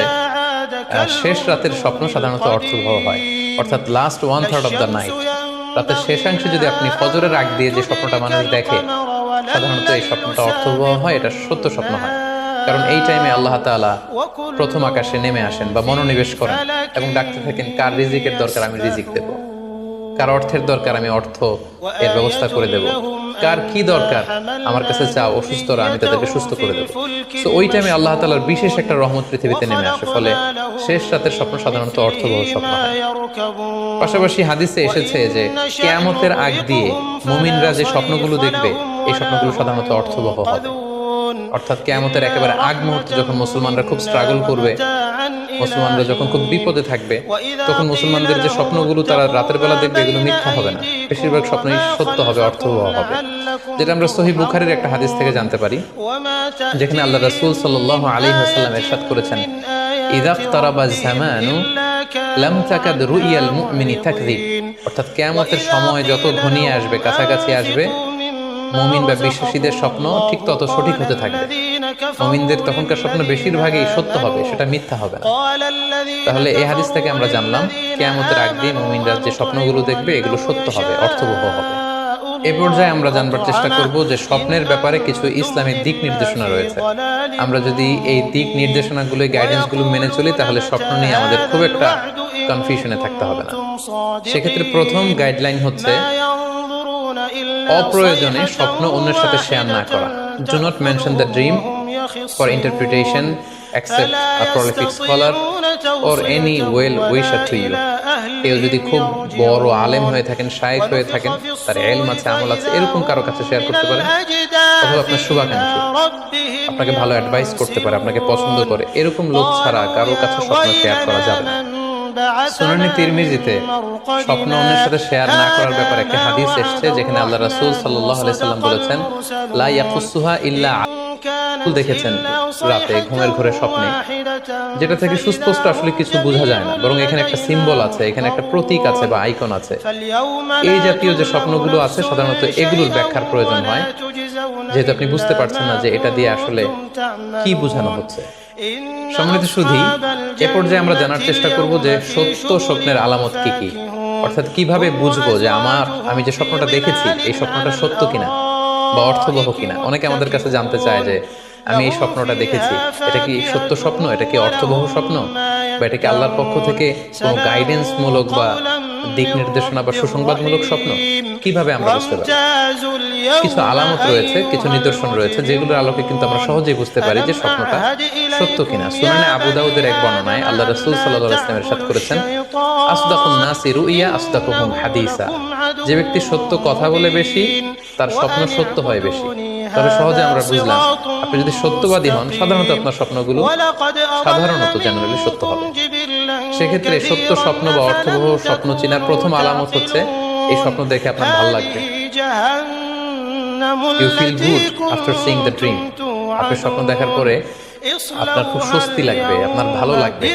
শেষ রাতের স্বপ্ন সাধারণত অর্থবহ হয়, অর্থাৎ লাস্ট 1/3 অফ দ্য নাইট, রাতের শেষাংশে যদি আপনি ফজরের আগ দিয়ে যে স্বপ্নটা মানুষ দেখে, সাধারণত এই স্বপ্নটা অর্থবহ হয়, এটা সত্য স্বপ্ন হয়। কারণ এই টাইমে আল্লাহ তাআলা প্রথম আকাশে নেমে আসেন বা মনোনিবেশ করেন এবং ডাকতে থাকেন, কার রিজিকের দরকার আমি রিজিক দেব, কার অর্থের দরকার আমি অর্থ এর ব্যবস্থা করে দেব, কার কি দরকার আমার কাছে চাও, অসুস্থরা আমি তাদেরকে সুস্থ করে দেব। তো ওই টাইমে আল্লাহ তাআলার বিশেষ একটা রহমত পৃথিবীতে নেমে আসে, ফলে শেষ রাতের স্বপ্ন সাধারণত অর্থবহ স্বপ্ন হয়। পাশাপাশি হাদিসে এসেছে যে কিয়ামতের আগ দিয়ে মুমিনরা যে স্বপ্নগুলো দেখবে, এই স্বপ্নগুলো সাধারণত অর্থবহ হবে। অর্থাৎ কিয়ামতের একেবারে আগ মুহূর্তে যখন মুসলমানরা খুব স্ট্রাগল করবে, মুসলমানরা যখন খুব বিপদে থাকবে, তখন মুসলমানদের যে স্বপ্নগুলো তারা রাতের বেলা দেখবে এগুলো মিথ্যা হবে না, বেশিরভাগ স্বপ্নই সত্য হবে, অর্থবহ হবে। যেটা আমরা সহিহ বুখারীর একটা হাদিস থেকে জানতে পারি, যেখানে আল্লাহ রাসূল সাল্লাল্লাহু আলাইহি ওয়াসাল্লাম ইরশাদ করেছেন, ইযা ইকতারাবা যামানু লাম তাকাদ রুইয়াল মুমিনি তাকযিব, অর্থাৎ কিয়ামতের সময় যত ঘনিয়ে আসবে, কাছাকাছি আসবে, মুমিন বা বিশ্বাসীদের স্বপ্ন ঠিক তত সঠিক হতে থাকবে। মুমিনদের তখনকার স্বপ্ন বেশিরভাগই সত্য হবে, সেটা মিথ্যা হবে না। তাহলে এই হাদিস থেকে আমরা জানলাম কিয়ামতের আগ দিয়ে মুমিনরা যে স্বপ্নগুলো দেখবে এগুলো সত্য হবে, অর্থবহ হবে। এ পর্যায়ে আমরা জানবার চেষ্টা করব যে স্বপ্নের ব্যাপারে কিছু ইসলামিক দিক নির্দেশনা রয়েছে। আমরা যদি এই দিক নির্দেশনাগুলো, গাইডেন্সগুলো মেনে চলি, তাহলে স্বপ্ন নিয়ে আমাদের খুব একটা কনফিউশনে থাকতে হবে না। সেক্ষেত্রে প্রথম গাইডলাইন হচ্ছে অপ্রয়োজনে স্বপ্ন অন্যের সাথে শেয়ার না করা। Do not mention the dream for interpretation except a prolific scholar or any well wisher to you. কেউ যদি খুব বড় আলেম হয়ে থাকেন, শায়েখ হয়ে থাকেন, তার ইলম আছে, আমল আছে, এরকম কারো কাছে শেয়ার করতে পারেন, অথবা আপনার শুভাকাঙ্ক্ষী আপনাকে ভালো অ্যাডভাইস করতে পারে, আপনাকে পছন্দ করে, এরকম লোক ছাড়া কারোর কাছে স্বপ্ন শেয়ার করা যাবে না। সুনানে তিরমিজিতে স্বপ্ন অন্যের সাথে শেয়ার না করার ব্যাপারে একটা হাদিস এসেছে, যেখানে আল্লাহ রাসূল সাল্লাল্লাহু আলাইহি সাল্লাম বলেছেন, লা ইয়াকুসুহা ইল্লা দেখেছেন রাতে ঘুমের ঘরে স্বপ্নে, যেটা থেকে সুস্পষ্ট আসলে কিছু বোঝা যায় না, বরং এখানে একটা সিম্বল আছে, এখানে একটা প্রতীক আছে বা আইকন আছে। এই জাতীয় যে স্বপ্নগুলো আছে সাধারণত এগুলোর ব্যাখ্যার প্রয়োজন হয়, যেহেতু আপনি বুঝতে পারছেন না যে এটা দিয়ে আসলে কি বোঝানো হচ্ছে। সম্মানিত সুধী, এ পর্যায়ে আমরা জানার চেষ্টা করব যে সত্য স্বপ্নের আলামত কি কি, অর্থাৎ কিভাবে বুঝবো যে আমি যে স্বপ্নটা দেখেছি এই স্বপ্নটা সত্য কিনা বা অর্থবহ কিনা। অনেকে আমাদের কাছে জানতে চায় যে আমি এই স্বপ্নটা দেখেছি, এটা কি সত্য স্বপ্ন, এটা কি অর্থবহ স্বপ্ন, বা এটা কি আল্লাহর পক্ষ থেকে কোনো গাইডেন্স মূলক বা দিক নির্দেশনা বা সুসংবাদমূলক স্বপ্ন, কিভাবে আমরা বুঝতে পারি? কিছু আলামত রয়েছে, কিছু নিদর্শন রয়েছে, যেগুলোর আলোকে কিন্তু আমরা সহজেই বুঝতে পারি যে স্বপ্নটা সত্য কিনা। সুনানে আবু দাউদের এক বর্ণনায় আল্লাহ রাসূল সাল্লাল্লাহু আলাইহি ওয়াসাল্লাম ইরশাদ করেছেন, আসদাকুন নাসি রুইয়া আসদাকুহুম হাদিসা, যে ব্যক্তি সত্য কথা বলে বেশি, তার স্বপ্ন সত্য হয় বেশি। তবে সহজে আমরা বুঝলাম, আপনি যদি সত্যবাদী হন, সাধারণত আপনার স্বপ্নগুলো সাধারণত জেনারেলি সত্য হবে। সেক্ষেত্রে সত্য স্বপ্ন বা অর্থবহ স্বপ্ন চেনার প্রথম আলামত হচ্ছে এই স্বপ্ন দেখে আপনার ভালো লাগবে। You feel good after seeing the dream. আপনি স্বপ্ন দেখার পরে আপনার খুব স্বস্তি লাগবে, আপনার ভালো লাগবে,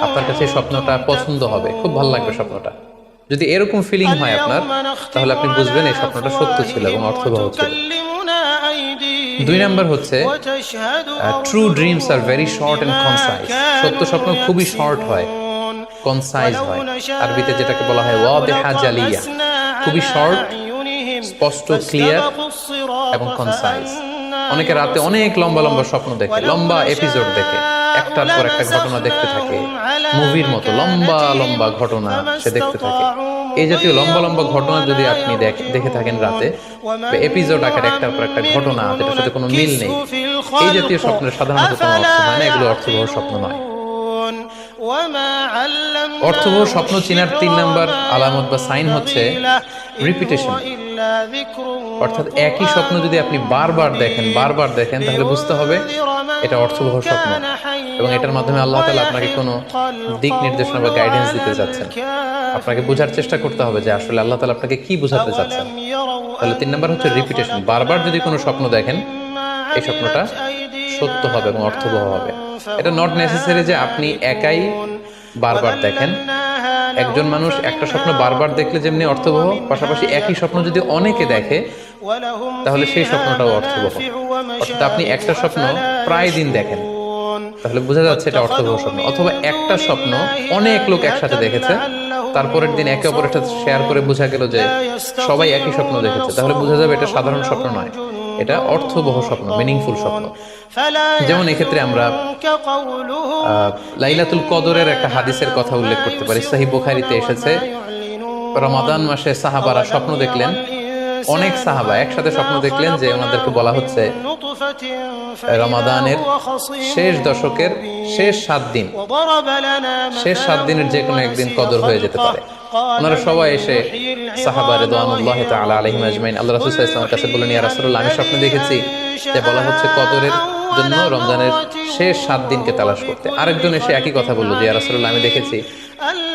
আপনার কাছে স্বপ্নটা পছন্দ হবে, খুব ভালো লাগবে স্বপ্নটা। যদি এরকম ফিলিং হয় আপনার, তাহলে আপনি বুঝবেন এই স্বপ্নটা সত্য ছিল এবং অর্থবহ ছিল। 2 নাম্বার হচ্ছে ট্রু ড্রিমস আর ভেরি শর্ট এন্ড কনসাইজ। সত্য স্বপ্ন খুবই শর্ট হয়, কনসাইজ হয়। আরবিতে যেটাকে বলা হয় ওয়াদিহা জালিয়া, খুবই শর্ট, স্পষ্ট, ক্লিয়ার এবং কনসাইজ। অনেকে রাতে অনেক লম্বা লম্বা স্বপ্ন দেখে, লম্বা এপিসোড দেখে, একটার পর একটা ঘটনা দেখতে থাকে, মুভির মতো লম্বা লম্বা ঘটনা সে দেখতে থাকে। এই জাতীয় লম্বা লম্বা ঘটনা যদি আপনি দেখে থাকেন রাতে, এপিসোড আকারে একটার পর একটা ঘটনা যেটার সাথে কোনো মিল নেই, এই জাতীয় স্বপ্নের সাধারণত কোনো অর্থ হয় না, এগুলো অর্থবহ স্বপ্ন নয়। অর্থবহ স্বপ্ন চেনার 3 নাম্বার আলামত বা সাইন হচ্ছে রিপিটেশন, অর্থাৎ একই স্বপ্ন যদি আপনি বারবার দেখেন তাহলে বুঝতে হবে এটা অর্থবহ স্বপ্ন, এবং এটার মাধ্যমে আল্লাহ তাআলা আপনাকে কোনো দিক নির্দেশনা বা গাইডেন্স দিতে যাচ্ছেন। আপনাকে বোঝার চেষ্টা করতে হবে যে আসলে আল্লাহ তাআলা আপনাকে কি বোঝাতে চাচ্ছেন। তাহলে 3 নাম্বার হচ্ছে রিপিটেশন। বারবার যদি কোনো স্বপ্ন দেখেন, এই স্বপ্নটা সত্য হবে এবং অর্থবহ হবে। এটা নট নেসেসারি যে আপনি একাই বারবার দেখেন। একজন মানুষ একটা স্বপ্ন বারবার দেখলে যেমনি অর্থবহ, পাশাপাশি একই স্বপ্ন যদি অনেকে দেখে তাহলে সেই স্বপ্নটাও অর্থবহ। অর্থাৎ আপনি একটা স্বপ্ন প্রায় দিন দেখেন, তাহলে বোঝা যাচ্ছে এটা অর্থবহ স্বপ্ন। অথবা একটা স্বপ্ন অনেক লোক একসাথে দেখেছে, তারপরের দিন একে অপরের সাথে শেয়ার করে বোঝা গেল যে সবাই একই স্বপ্ন দেখেছে, তাহলে বোঝা যাবে এটা সাধারণ স্বপ্ন নয়, এটা অর্থবহ স্বপ্ন, মিনিংফুল স্বপ্ন। যেমন এক্ষেত্রে আমরা লাইলাতুল কদরের একটা হাদিসের কথা উল্লেখ করতে পারি। সহিহ বুখারীতে এসেছে, রমাদান মাসে সাহাবারা স্বপ্ন দেখলেন, অনেক সাহাবা একসাথে স্বপ্ন দেখলেন যে ওনাদেরকে বলা হচ্ছে রমাদানের শেষ দশকের শেষ 7 দিন, শেষ 7 দিনের যে কোনো একদিন কদর হয়ে যেতে পারে। ওনারা সবাই এসে সাহাবা রিদওয়ানুল্লাহি তাআলা আলাইহিম আজমাইন আল্লাহ রাসূল সাল্লাল্লাহু আলাইহি ওয়াসাল্লামের কাছে বললেন, ইয়া রাসূলুল্লাহ, আমি স্বপ্নে দেখেছি যে বলা হচ্ছে কদরের জন্য রমজানের শেষ 7 দিনকে তালাশ করতে। আরেকজন এসে একই কথা বললো যে ইয়া রাসূলুল্লাহ, আমি দেখেছি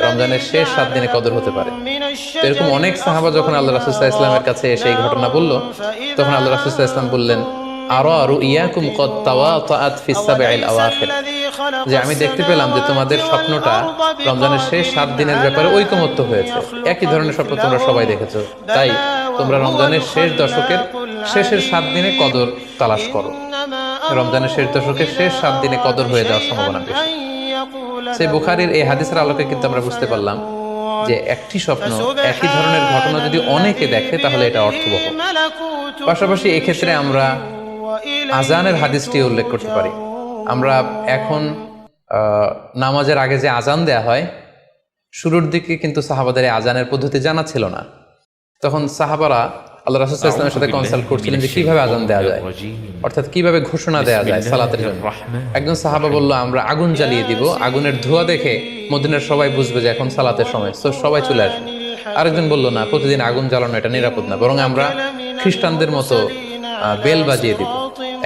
রমজানের শেষ 7 দিনে কদর হতে পারে। তো এরকম অনেক সাহাবা যখন আল্লাহ রাসূল সাল্লাল্লাহু আলাইহি ওয়াসাল্লামের কাছে এসে এই ঘটনা বলল, তখন আল্লাহ রাসূল সাল্লাল্লাহু আলাইহি ওয়াসাল্লাম বললেন, আরা রুইয়াকুম কদ তাওয়াতাআত ফিস সাবঈল আওয়াখির, যে আমি দেখতে পেলাম যে তোমাদের স্বপ্নটা রমজানের শেষ 7 দিনের ব্যাপারে ঐকমত্য হয়েছে। একই ধরনের স্বপ্ন তোমরা সবাই দেখেছো, তাই তোমরা রমজানের শেষ দশকের শেষের 7 দিনে কদর তালাশ করো। রমজানের শেষ দশকের শেষ 7 দিনে কদর হয়ে যাওয়ার সম্ভাবনা বেশি। সেই বুখারীর এই হাদিসের আলোকে কিন্তু আমরা বুঝতে পারলাম যে একটি স্বপ্ন, একই ধরনের ঘটনা যদি অনেকে দেখে তাহলে এটা অর্থবহ। পাশাপাশি এক্ষেত্রে আমরা আজানের হাদিসটি উল্লেখ করতে পারি। আমরা এখন নামাজের আগে যে আজান দেয়া হয়, শুরুর দিকে কিন্তু সাহাবাদের আজানের পদ্ধতি জানা ছিল না। তখন সাহাবারা আল্লাহ রাসূল সাল্লাল্লাহু আলাইহি ওয়াসাল্লামের সাথে কনসাল্ট করছিলেন যে কিভাবে আজান দেওয়া যায়, অর্থাৎ কিভাবে ঘোষণা দেওয়া যায় সালাতের জন্য। একজন সাহাবা বলল, আমরা আগুন জ্বালিয়ে দিব, আগুনের ধোঁয়া দেখে মদিনার সবাই বুঝবে যে এখন সালাতের সময়, তো সবাই চলে আসবে। আরেকজন বলল, না, প্রতিদিন আগুন জ্বালানো এটা নিরাপদ না, বরং আমরা খ্রিস্টানদের মতো বেল বাজিয়ে দিব,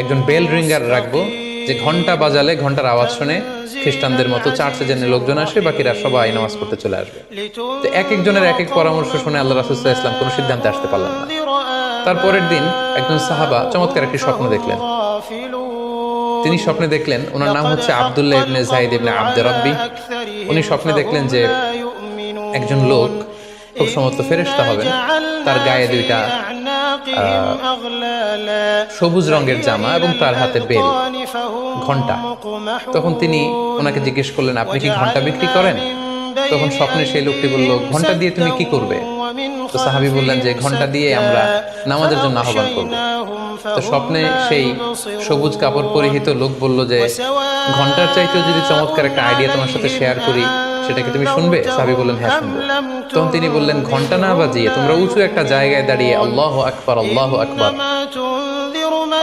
একজন বেল রিঙ্গার রাখবো, যে ঘন্টা বাজালে ঘন্টার আওয়াজ শুনে খ্রিস্টানদের মতো চার্চে যেন লোকজন আসে, বাকিরা সবাই নামাজ পড়তে চলে আসবে। তো এক একজনের এক এক পরামর্শ শুনে আল্লাহ রাসূল সাল্লাল্লাহু আলাইহি ওয়াসাল্লাম কোনো সিদ্ধান্তে আসতে পারলেন না। তারপরের দিন একজন সাহাবা চমৎকার একটি স্বপ্ন দেখলেন। তিনি স্বপ্নে দেখলেন, ওনার নাম হচ্ছে আব্দুল্লাহ ইবনে যায়েদ ইবনে আব্দ রাব্বি। উনি স্বপ্নে দেখলেন যে একজন লোক, খুব সম্ভবত ফেরেশতা হবেন, তার গায়ে 2টা সবুজ রঙের জামা এবং তার হাতে বেল, ঘন্টা। তখন তিনি ওনাকে জিজ্ঞেস করলেন, আপনি কি ঘন্টা বিক্রি করেন? তখন স্বপ্নে সেই লোকটি বলল, ঘন্টা দিয়ে তুমি কি করবে? তো সাহাবী বললেন যে ঘন্টা দিয়ে আমরা নামাজের জন্য আহ্বান করব। তো স্বপ্নে সেই সবুজ কাপড় পরিহিত লোক বলল যে ঘন্টার চাইতেও যদি চমৎকার একটা আইডিয়া তোমার সাথে শেয়ার করি, সেটাকে তুমি শুনবে? সাহাবী বললেন, হ্যাঁ শুনবো। তখন তিনি বললেন, ঘন্টা না বাজিয়ে তোমরা উঁচু একটা জায়গায় দাঁড়িয়ে আল্লাহু আকবার, আল্লাহু আকবার,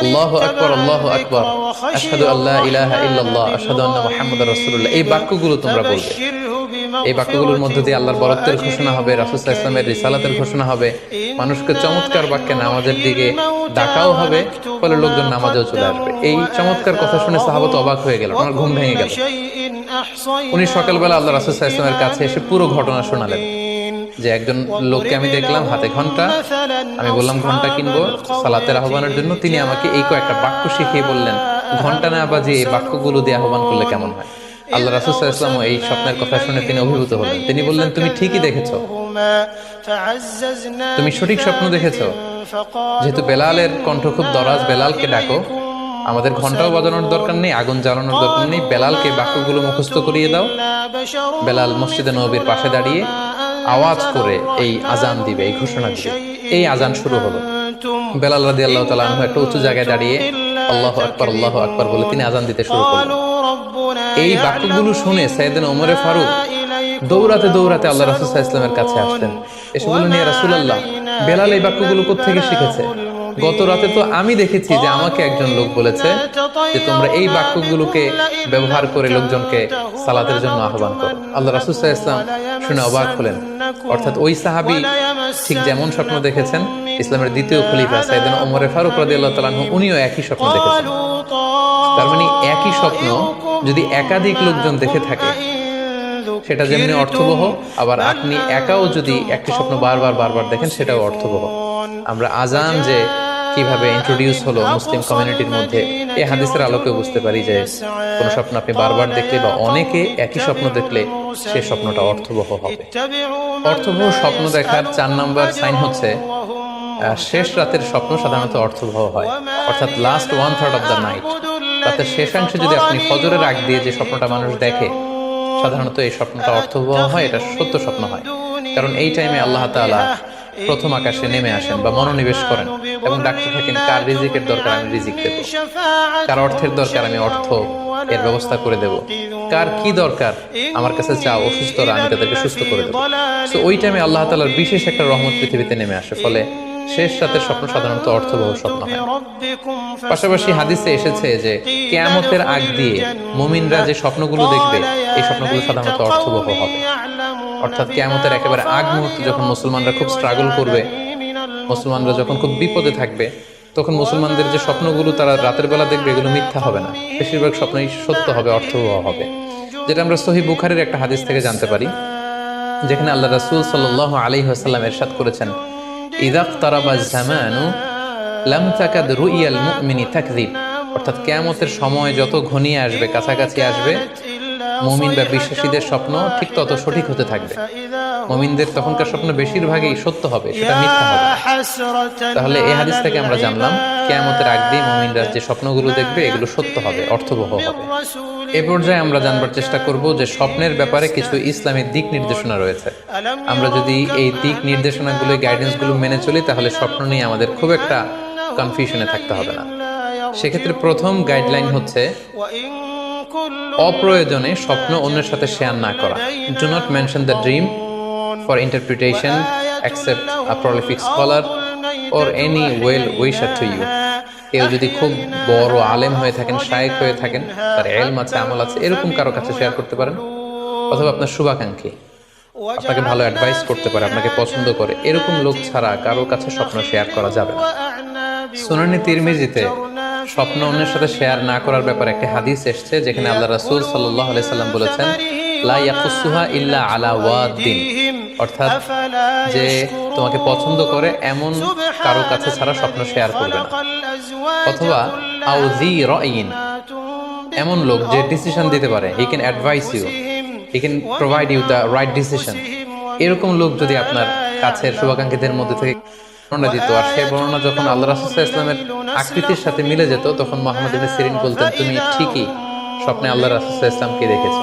আল্লাহু আকবার, আল্লাহু আকবার, আশহাদু আল্লা ইলাহা ইল্লাল্লাহ, আশহাদু আন্না মুহাম্মাদুর রাসূলুল্লাহ, এই বাক্যগুলো তোমরা বলবে। এই বাক্যগুলোর মধ্যে দিয়ে আল্লাহর বরত্বের ঘোষণা হবে, রাসূল সাল্লাল্লাহু আলাইহি ওয়াসাল্লামের রিসালাতের ঘোষণা হবে, মানুষকে চমৎকার বাক্যে নামাজের দিকে ডাকাও হবে, ফলে লোকজন নামাজেও চলে আসবে। এই চমৎকার কথা শুনে সাহাবা তো অবাক হয়ে গেল, ওনার ঘুম ভেঙে গেল। উনি সকালবেলা আল্লাহ রাসূল সাল্লাল্লাহু আলাইহি ওয়াসাল্লামের কাছে এসে পুরো ঘটনা শোনালেন যে একজন লোককে আমি দেখলাম হাতে ঘন্টা, আমি বললাম ঘন্টা কিনবো সালাতের আহ্বানের জন্য, তিনি আমাকে এই কয়েকটা বাক্য শিখিয়ে বললেন ঘন্টা না বাজিয়ে এই বাক্যগুলো দিয়ে আহ্বান করলে কেমন হয়। আল্লাহ রাসূল সাল্লাল্লাহু আলাইহি ওয়াসাল্লাম এই স্বপ্নের কথা শুনে তিনি অভিভূত হলেন। তিনি বললেন, তুমি ঠিকই দেখেছো, তুমি সঠিক স্বপ্ন দেখেছো। যেহেতু বেলালের কণ্ঠ খুব দরাজ, বেলালকে ডাকো, আমাদের ঘন্টাও বাজানোর দরকার নেই, আগুন জ্বালানোর দরকার নেই, বেলালকে বাক্যগুলো মুখস্থ করিয়ে দাও। বেলাল মসজিদে নববীর পাশে দাঁড়িয়ে আওয়াজ করে এই আজান দিবে, এই ঘোষণা দিবে। এই আজান শুরু হলো। বেলাল রাদিয়াল্লাহু তাআলা আনহু একটা উঁচু জায়গায় দাঁড়িয়ে আল্লাহু আকবার, আল্লাহু আকবার বলে তিনি আজান দিতে শুরু করলেন। এই বাক্যগুলো শুনে সাইয়েদনা ওমর ফারুক দৌড়াতে দৌড়াতে আল্লাহ রাসূল সাল্লাল্লাহু আলাইহি ওয়াসাল্লামের কাছে আসলেন। এসে বললেন, ইয়া রাসূলুল্লাহ, বেলাল এই বাক্যগুলো কোথা থেকে শিখেছে? গত রাতে তো আমি দেখেছি যে আমাকে একজন লোক বলেছে যে তোমরা এই বাক্যগুলোকে ব্যবহার করে লোকজনকে সালাতের জন্য আহ্বান করো। আল্লাহ রাসূল সাল্লাল্লাহু আলাইহি ওয়াসাল্লাম শুনে অবাক হলেন। অর্থাৎ ওই সাহাবী ঠিক যেমন স্বপ্ন দেখেছেন, ইসলামের দ্বিতীয় খলিফা সাইয়েদনা ওমর ফারুক রাদিয়াল্লাহু তাআলা আনহু উনিও একই স্বপ্ন দেখেছেন। তার মানে একই স্বপ্ন যদি একাধিক লোকজন দেখে থাকে, সেটা যেমনি অর্থবহ, আবার আপনি একাও যদি একটি স্বপ্ন বারবার বারবার দেখেন, সেটাও অর্থবহ। আমরা আজান যে কিভাবে ইন্ট্রোডিউস হলো মুসলিম কমিউনিটির মধ্যে, এই হাদিসের আলোকে বুঝতে পারি যে কোন স্বপ্ন আপনি বারবার দেখলে বা অনেকে একই স্বপ্ন দেখলে সেই স্বপ্নটা অর্থবহ হবে। অর্থবহ স্বপ্ন দেখার 4 নম্বর সাইন হচ্ছে শেষ রাতের স্বপ্ন সাধারণত অর্থবহ হয়, অর্থাৎ লাস্ট 1/3 অফ দ্য নাইট, রাতের শেষাংশে যদি আপনি ফজরের আগ দিয়ে যে স্বপ্নটা মানুষ দেখে, সাধারণত এই স্বপ্নটা অর্থবহ হয়, এটা সত্য স্বপ্ন হয়। কারণ এই টাইমে আল্লাহ তাআলা প্রথম আকাশে নেমে আসেন বা মনোনিবেশ করেন এবং ডাকতে থাকেন, কার রিজিকের দরকার আমি রিজিক দেব, কার অর্থের দরকার আমি অর্থ এর ব্যবস্থা করে দেব, কার কি দরকার আমার কাছে চাও, অসুস্থরা আমি তাদেরকে সুস্থ করে দেব। তো ওই টাইমে আল্লাহ তাআলার বিশেষ একটা রহমত পৃথিবীতে নেমে আসে, ফলে শেষ রাতের স্বপ্ন সাধারণত অর্থবহ স্বপ্ন হয়। পাশাপাশি হাদিসে এসেছে যে কিয়ামতের আগ দিয়ে মুমিনরা যে স্বপ্নগুলো দেখবে, এই স্বপ্নগুলো সাধারণত অর্থবহ হবে। অর্থাৎ কিয়ামতের একেবারে আগ মুহূর্তে যখন মুসলমানরা খুব স্ট্রাগল করবে, মুসলমানরা যখন খুব বিপদে থাকবে, তখন মুসলমানদের যে স্বপ্নগুলো তারা রাতের বেলা দেখবে এগুলো মিথ্যা হবে না, বেশিরভাগ স্বপ্নই সত্য হবে, অর্থবহ হবে। যেটা আমরা সহিহ বুখারীর একটা হাদিস থেকে জানতে পারি, যেখানে আল্লাহ রাসূল সাল্লাল্লাহু আলাইহি ওয়াসাল্লাম ইরশাদ করেছেন, ইযা ইকতারাবা যামানু লাম তাকাদ রুইয়াল মুমিনি তাকযিব, অর্থাৎ কিয়ামতের সময় যত ঘনিয়ে আসবে, কাছাকাছি আসবে, মুমিন বা বিশ্বাসীদের স্বপ্ন ঠিক তত সঠিক হতে থাকবে। মুমিনদের তখনকার স্বপ্ন বেশিরভাগই সত্য হবে, সেটা মিথ্যা হবে। তাহলে এই হাদিস থেকে আমরা জানলাম কিয়ামতের আগ দিয়ে মুমিনরা যে স্বপ্নগুলো দেখবে এগুলো সত্য হবে, অর্থবহ হবে। এ পর্যায়ে আমরা জানবার চেষ্টা করব যে স্বপ্নের ব্যাপারে কিছু ইসলামের দিক নির্দেশনা রয়েছে। আমরা যদি এই দিক নির্দেশনাগুলো, গাইডেন্সগুলো মেনে চলি, তাহলে স্বপ্ন নিয়ে আমাদের খুব একটা কনফিউশনে থাকতে হবে না। সেক্ষেত্রে প্রথম গাইডলাইন হচ্ছে অপ্রয়োজনে স্বপ্ন অন্যের সাথে শেয়ার না করা। Do not mention the dream for interpretation except a prolific scholar or any well wisher to you. কেউ যদি খুব বড় আলেম হয়ে থাকেন, শায়েখ হয়ে থাকেন, তার ইলম আছে, আমল আছে, এরকম কারো কাছে শেয়ার করতে পারেন। অথবা আপনার শুভাকাঙ্ক্ষী আপনাকে ভালো অ্যাডভাইস করতে পারে, আপনাকে পছন্দ করে, এরকম লোক ছাড়া কারোর কাছে স্বপ্ন শেয়ার করা যাবে না। সুনানে তিরমিজিতে স্বপ্ন অন্যের সাথে শেয়ার না করার ব্যাপারে একটা হাদিস এসেছে, যেখানে আল্লাহ রাসূল সাল্লাল্লাহু আলাইহি সাল্লাম বলেছেন, লা ইয়াকুসুহা ইল্লা আলা ওয়াদিন, অর্থাৎ যে তোমাকে পছন্দ করে এমন কারো কাছে ছাড়া স্বপ্ন শেয়ার করবে না। অথবা আউজি রাইন, এমন লোক যে ডিসিশন দিতে পারে, he can advise you, he can provide you the right decision, এরকম লোক যদি আপনার কাছের শুভাকাঙ্ক্ষীদের মধ্যে থেকে বর্ণনা দিত, আর সেই বর্ণনা যখন আল্লাহ রাসূল সাল্লাল্লাহু আলাইহি ওয়াসাল্লামের আকৃতির সাথে মিলে যেত, তখন মুহাম্মদ ইবনে সিরিন বলতেন, তুমি ঠিকই স্বপ্নে আল্লাহ রাসূল সাল্লাল্লাহু আলাইহি ওয়াসাল্লামকে দেখেছো।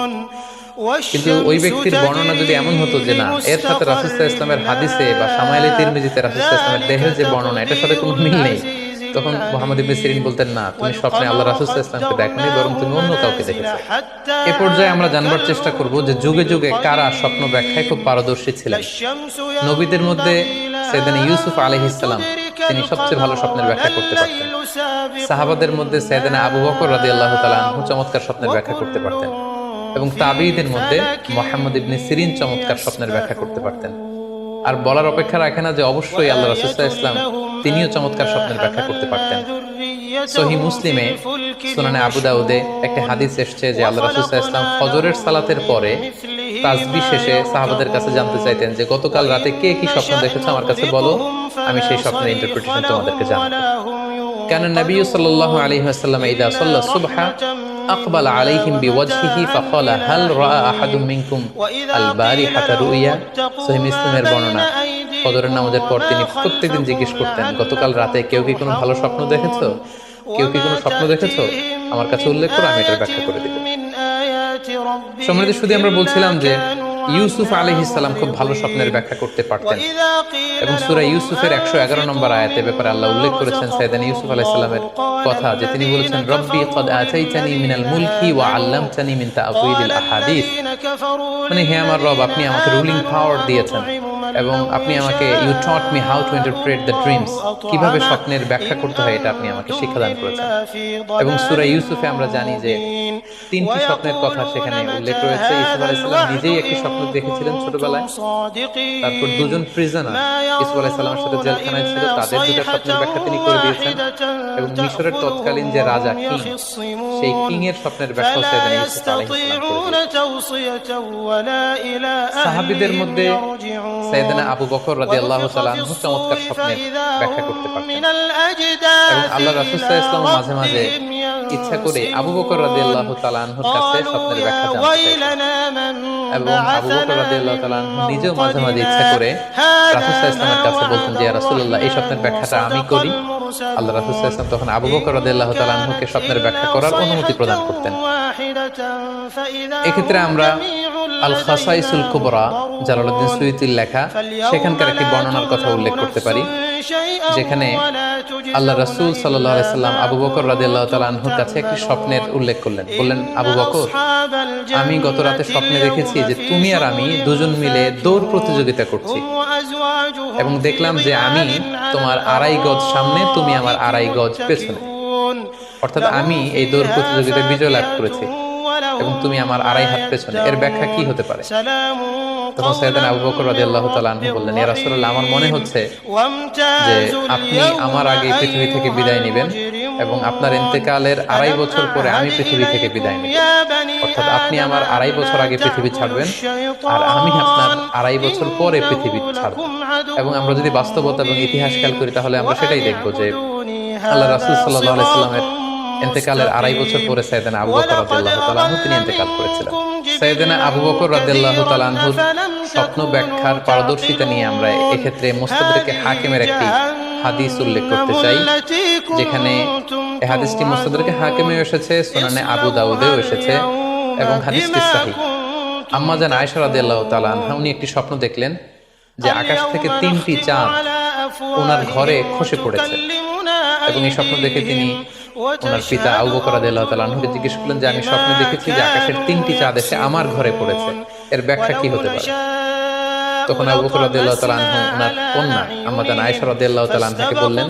কিন্তু ওই ব্যক্তির বর্ণনা যদি এমন হতো যে না, এর সাথে রাসূল সাল্লাল্লাহু আলাইহি ওয়াসাল্লামের হাদিসে বা শামাইলে তিরমিজিতে রাসূল সাল্লাল্লাহু আলাইহি ওয়াসাল্লামের দেহের যে বর্ণনা, এটার সাথে কোনো মিল নেই, তখন মুহাম্মদ ইবনে সিরিন বলতেন, না, তুমি স্বপ্নে আল্লাহ রাসূল সাল্লাল্লাহু আলাইহি ওয়াসাল্লামকে দেখোনি, বরং তুমি অন্য কাউকে দেখেছো। এ পর্যায়ে আমরা জানবার চেষ্টা করব যে যুগে যুগে কারা স্বপ্ন ব্যাখ্যায় খুব পারদর্শী ছিলেন। নবীদের মধ্যে সাইয়েদনা ইউসুফ আলাইহিস সালাম, তিনি সবচেয়ে ভালো স্বপ্নের ব্যাখ্যা করতে পারতেন। সাহাবাদের মধ্যে সাইয়েদনা আবু বকর রাদিয়াল্লাহু তাআলা আনহু চমৎকার স্বপ্নের ব্যাখ্যা করতে পারতেন, এবং তাবিঈদের মধ্যে মুহাম্মদ ইবনে সিরিন চমৎকার স্বপ্নের ব্যাখ্যা করতে পারতেন। আর বলার অপেক্ষা রাখে না যে অবশ্যই আল্লাহ রাসূল সাল্লাল্লাহু আলাইহি ওয়াসাল্লাম তিনিও চমৎকার স্বপ্নের ব্যাখ্যা করতে পারতেন। সহিহ মুসলিমে, সুনানে আবু দাউদে একটা হাদিস এসেছে যে আল্লাহ রাসূল সাল্লাল্লাহু আলাইহি ওয়াসাল্লাম ফজরের সালাতের পরে তাসবিহ শেষে সাহাবাদের কাছে জানতে চাইতেন যে গতকাল রাতে কে কি স্বপ্ন দেখেছো, আমার কাছে বলো, আমি সেই স্বপ্নের ইন্টারপ্রিটেশন তোমাদেরকে জানাবো। কারণ নবী সাল্লাল্লাহু আলাইহি ওয়াসাল্লাম ইদা সাল্লা সুবহা আকবাল আলাইহিম বিওয়াজহিহি ফাকালা হাল রাআ আহাদুম মিনকুম আল বারিহাতা রুইয়া। সহিহ মুসলিমের বর্ণনা, ফজরের নামাজের পর তিনি প্রত্যেকদিন জিজ্ঞেস করতেন, গতকাল রাতে কেউ কি কোনো ভালো স্বপ্ন দেখেছো, কেউ কি কোনো স্বপ্ন দেখেছো, আমার কাছে উল্লেখ করো, আমি এটার ব্যাখ্যা করে দেব। সম্মানিত শুধু আমরা বলছিলাম যে ইউসুফ আলাইহিস সালাম খুব ভালো স্বপ্নের ব্যাখ্যা করতে পারতেন, এবং সূরা ইউসুফের 111 নম্বর আয়াতে ব্যাপারে আল্লাহ উল্লেখ করেছেন সাইয়েদনা ইউসুফ আলাইহিস সালামের কথা, যে তিনি বলেছেন, রব্বি ক্বাদ আতাইতানি মিনাল মুলকি ওয়া আল্লামতানি মিন তা'ওয়িলিল আহাদিস, মানে হে আমার রব, আপনি আমাকে রুলিং পাওয়ার দিয়েছেন এবং আপনি আমাকে you taught me how to interpret the dreams, কিভাবে স্বপ্নের ব্যাখ্যা করতে হয় এটা আপনি আমাকে শিক্ষাদান করেছেন। এবং সূরা ইউসুফে আমরা জানি যে 3টি স্বপ্নের কথা সেখানে উল্লেখ রয়েছে। ইউসুফ আলাইহিস সালাম নিজেই একটি স্বপ্ন দেখেছিলেন ছোটবেলায়, তারপর দুজন প্রিজনার ইউসুফ আলাইহিস সালামের সাথে জেলখানায় ছিল, তাদের দুটো স্বপ্নের ব্যাখ্যা তিনি করে দিয়েছেন, এবং মিশরের তৎকালীন যে রাজা কিং, সেই কিং এর স্বপ্নের ব্যাখ্যা সাইয়েদনা ইউসুফ আলাইহিস সালাম করে দিয়েছেন। সাহাবীদের মধ্যে সাইয়েদনা আবু বকর রাদিয়াল্লাহু তাআলা আনহু চমৎকার স্বপ্নের ব্যাখ্যা করতে পারতেন, এবং আল্লাহ রাসূল সাল্লাল্লাহু আলাইহি ওয়াসাল্লাম মাঝে মাঝে ইচ্ছা করে আবু বকর রাদিয়াল্লাহু তাআলা আনহুর কাছে স্বপ্নের ব্যাখ্যা জানতে চাইতেন, এবং আবু বকর রাদিয়াল্লাহু তাআলা আনহু নিজেও মাঝে মাঝে ইচ্ছা করে রাসূল সাল্লাল্লাহু আলাইহি ওয়াসাল্লামের কাছে বলতেন যে, ইয়া রাসূলুল্লাহ, এই স্বপ্নের ব্যাখ্যাটা আমি করি। আল্লাহ রাসূল সাল্লাল্লাহু আলাইহি ওয়াসাল্লাম তখন আবু বকর রাদিয়াল্লাহু তাআলা আনহুকে স্বপ্নের ব্যাখ্যা করার অনুমতি প্রদান করতেন। এক্ষেত্রে আমরা আল খাসাইসুল কুবরা, জালালউদ্দিন সুয়ুতির লেখা, সেখানকার একটি বর্ণনার কথা উল্লেখ করতে পারি, যেখানে আল্লাহ রাসূল সাল্লাল্লাহু আলাইহি সাল্লাম আবু বকর রাদিয়াল্লাহু তাআলা আনহুর কাছে একটি স্বপ্নের উল্লেখ করলেন। বললেন, আবু বকর, আমি গত রাতে স্বপ্নে দেখেছি যে তুমি আর আমি দুজন মিলে দৌড় প্রতিযোগিতা করছি, এবং দেখলাম যে আমি তোমার 2.5 গজ সামনে, তুমি আমার 2.5 গজ পেছনে, অর্থাৎ আমি এই দৌড় প্রতিযোগিতায় বিজয় লাভ করেছি। এবং তুমি আমার আড়াই হাত পেছনে, এর ব্যাখ্যা কি হতে পারে? তখন সাইয়েদনা আবু বকর রাদিয়াল্লাহু তাআলা আনহু বললেন, ইয়া রাসূলুল্লাহ, আমার মনে হচ্ছে যে আপনি আমার আগে পৃথিবী থেকে বিদায় নেবেন এবং আপনার ইন্তেকালের আড়াই বছর পরে আমি পৃথিবী থেকে বিদায় নেব। অর্থাৎ আপনি আমার আড়াই বছর আগে পৃথিবী ছাড়বেন আর আমি আপনার আড়াই বছর পরে পৃথিবী ছাড়ব। এবং আমরা যদি বাস্তবতা এবং ইতিহাস খেয়াল করি তাহলে আমরা সেটাই দেখব যে আল্লাহ রাসূল সাল্লাল্লাহু আলাইহি সাল্লামের ইন্তেকালের আড়াই বছর পরে সাইয়েদনা আবু বকর রাদিয়াল্লাহু তাআলা আনহু তিনি ইন্তেকাল করেছিলেন। সাইয়েদনা আবু বকর রাদিয়াল্লাহু তাআলা আনহুর স্বপ্ন ব্যাখ্যার পারদর্শিতা নিয়ে আমরা এক্ষেত্রে মুস্তাদরিকে হাকিমের একটি হাদিস উল্লেখ করতে চাই, যেখানে এই হাদিসটি মুস্তাদরিকে হাকিমেও এসেছে, সুনানে আবু দাউদেও এসেছে এবং হাদিসটি সহিহ। আম্মা জান আয়েশা রাদিয়াল্লাহু তাআলা আনহা উনি একটি স্বপ্ন দেখলেন যে আকাশ থেকে 3টি চাঁদ ওনার ঘরে খসে পড়েছে এবং এই স্বপ্ন দেখে তিনি ওনার পিতা আবু বকর রাদিয়াল্লাহু তাআলা আনহুকে জিজ্ঞেস করলেন যে আমি স্বপ্নে দেখেছি যে আকাশের 3টি চাঁদ এসে আমার ঘরে পড়েছে, এর ব্যাখ্যা কি হতে পারে? তখন আবু বকর রাদিয়াল্লাহু তাআলা আনহু ওনার কন্যা আম্মা জান আয়েশা রাদিয়াল্লাহু তাআলা আনহাকে বললেন